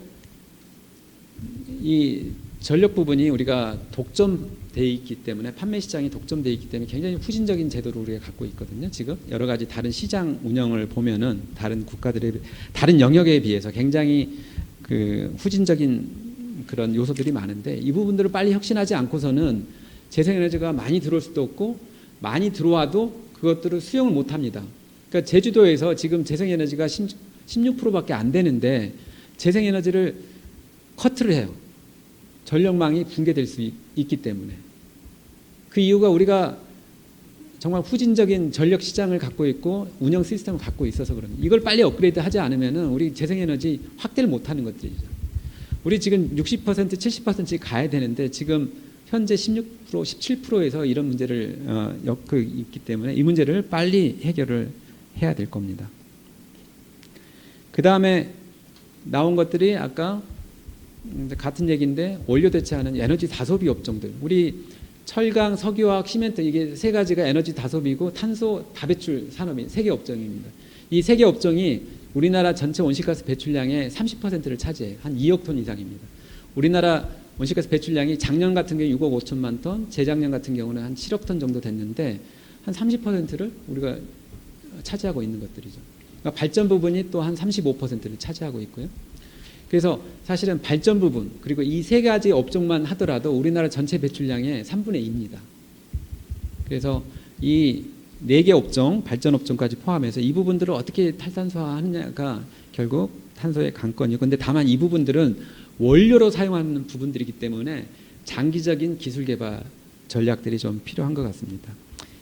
이 전력 부분이 우리가 독점되어 있기 때문에, 판매 시장이 독점되어 있기 때문에 굉장히 후진적인 제도를 우리가 갖고 있거든요. 지금 여러 가지 다른 시장 운영을 보면은 다른 국가들의, 다른 영역에 비해서 굉장히 그 후진적인 그런 요소들이 많은데, 이 부분들을 빨리 혁신하지 않고서는 재생에너지가 많이 들어올 수도 없고, 많이 들어와도 그것들을 수용을 못 합니다. 그러니까 제주도에서 지금 재생에너지가 16%밖에 안 되는데 재생에너지를 커트를 해요. 전력망이 붕괴될 수 있기 때문에. 그 이유가 우리가 정말 후진적인 전력 시장을 갖고 있고 운영 시스템을 갖고 있어서 그럽니다. 이걸 빨리 업그레이드 하지 않으면은 우리 재생에너지 확대를 못 하는 것들이죠. 우리 지금 60%, 70%씩 가야 되는데 지금 현재 16%, 17%에서 이런 문제를 엮고 있기 때문에 이 문제를 빨리 해결을 해야 될 겁니다. 그 다음에 나온 것들이 아까 같은 얘기인데, 원료 대체하는 에너지 다소비 업종들. 우리 철강, 석유화학, 시멘트, 이게 세 가지가 에너지 다소비고 탄소 다배출 산업인 세 개 업종입니다. 이 세 개 업종이 우리나라 전체 온실가스 배출량의 30%를 차지해요. 한 2억 톤 이상입니다. 우리나라 온실가스 배출량이 작년 같은 경우 6억 5천만 톤, 재작년 같은 경우는 한 7억 톤 정도 됐는데 한 30%를 우리가 차지하고 있는 것들이죠. 그러니까 발전 부분이 또 한 35%를 차지하고 있고요. 그래서 사실은 발전 부분, 그리고 이 세 가지 업종만 하더라도 우리나라 전체 배출량의 3분의 2입니다. 그래서 이 4개 업종, 발전 업종까지 포함해서 이 부분들을 어떻게 탈탄소화하느냐가 결국 탄소의 관건이고, 근데 다만 이 부분들은 원료로 사용하는 부분들이기 때문에 장기적인 기술 개발 전략들이 좀 필요한 것 같습니다.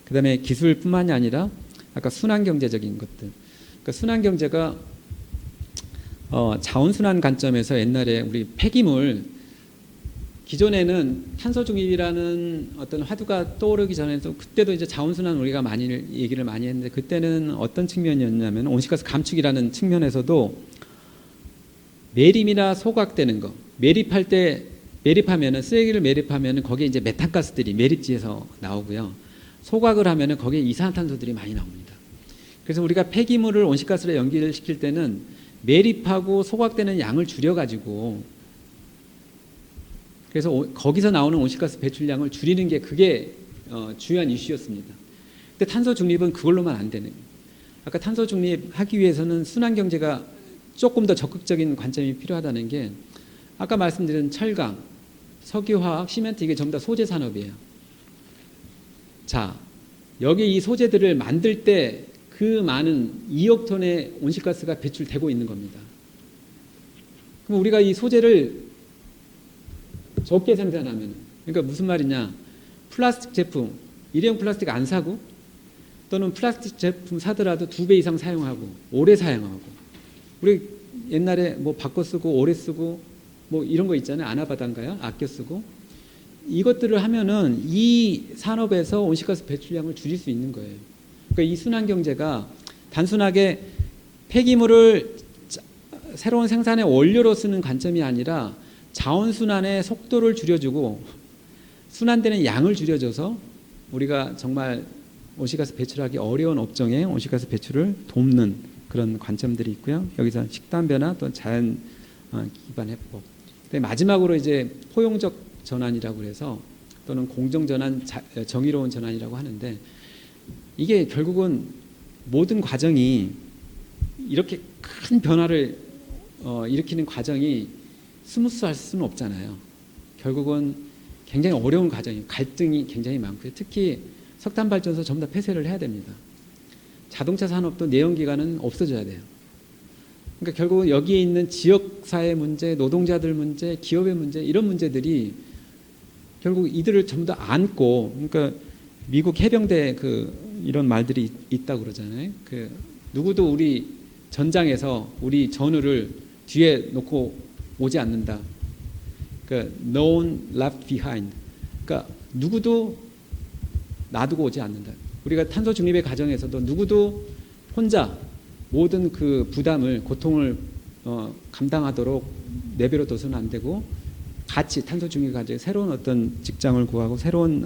그 다음에 기술뿐만이 아니라 아까 순환경제적인 것들. 그러니까 순환경제가 자원순환 관점에서 옛날에 우리 폐기물, 기존에는 탄소 중립이라는 어떤 화두가 떠오르기 전에도 그때도 이제 자원순환 우리가 많이 얘기를 많이 했는데, 그때는 어떤 측면이었냐면 온실가스 감축이라는 측면에서도 매립이나 소각되는 거, 매립할 때 매립하면은 쓰레기를 매립하면은 거기에 이제 메탄가스들이 매립지에서 나오고요. 소각을 하면은 거기에 이산화탄소들이 많이 나옵니다. 그래서 우리가 폐기물을 온실가스로 연기를 시킬 때는 매립하고 소각되는 양을 줄여가지고 그래서 거기서 나오는 온실가스 배출량을 줄이는 게 그게 중요한 이슈였습니다. 근데 탄소 중립은 그걸로만 안 되는 거예요. 아까 탄소 중립하기 위해서는 순환 경제가 조금 더 적극적인 관점이 필요하다는 게 아까 말씀드린 철강, 석유화학, 시멘트 이게 전부 다 소재 산업이에요. 자, 여기 이 소재들을 만들 때 그 많은 2억 톤의 온실가스가 배출되고 있는 겁니다. 그럼 우리가 이 소재를 적게 생산하면, 그러니까 무슨 말이냐? 플라스틱 제품, 일회용 플라스틱 안 사고 또는 플라스틱 제품 사더라도 2배 이상 사용하고 오래 사용하고 우리 옛날에 뭐 바꿔 쓰고 오래 쓰고 뭐 이런 거 있잖아요. 아나바다인가요? 아껴 쓰고 이것들을 하면은 이 산업에서 온실가스 배출량을 줄일 수 있는 거예요. 그러니까 이 순환 경제가 단순하게 폐기물을 새로운 생산의 원료로 쓰는 관점이 아니라 자원 순환의 속도를 줄여주고 순환되는 양을 줄여줘서 우리가 정말 온실가스 배출하기 어려운 업종의 온실가스 배출을 돕는 그런 관점들이 있고요. 여기서 식단 변화 또 자연 기반 해법. 마지막으로 이제 포용적 전환이라고 해서 또는 공정 전환, 정의로운 전환이라고 하는데 이게 결국은 모든 과정이 이렇게 큰 변화를 일으키는 과정이 스무스할 수는 없잖아요. 결국은 굉장히 어려운 과정이에요. 갈등이 굉장히 많고요. 특히 석탄 발전소 전부 다 폐쇄를 해야 됩니다. 자동차 산업도 내연기관은 없어져야 돼요. 그러니까 결국은 여기에 있는 지역사회 문제, 노동자들 문제, 기업의 문제 이런 문제들이 결국 이들을 전부 다 안고 그러니까 미국 해병대 이런 말들이 있다고 그러잖아요. 누구도 우리 전장에서 우리 전우를 뒤에 놓고 오지 않는다. No one left behind. 그러니까 누구도 놔두고 오지 않는다. 우리가 탄소 중립의 과정에서도 누구도 혼자 모든 그 부담을 고통을 감당하도록 내버려 둬서는 안 되고 같이 탄소 중립 과정에 새로운 어떤 직장을 구하고 새로운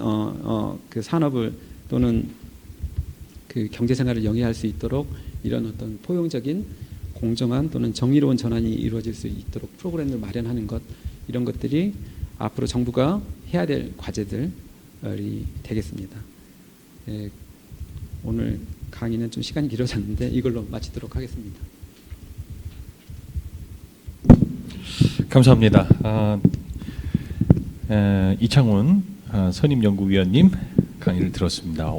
그 산업을 또는 그 경제 생활을 영위할 수 있도록 이런 어떤 포용적인 공정한 또는 정의로운 전환이 이루어질 수 있도록 프로그램을 마련하는 것 이런 것들이 앞으로 정부가 해야 될 과제들이 되겠습니다. 네, 오늘 강의는 좀 시간이 길어졌는데 이걸로 마치도록 하겠습니다. 감사합니다. 이창훈 선임연구위원님 강의를 들었습니다.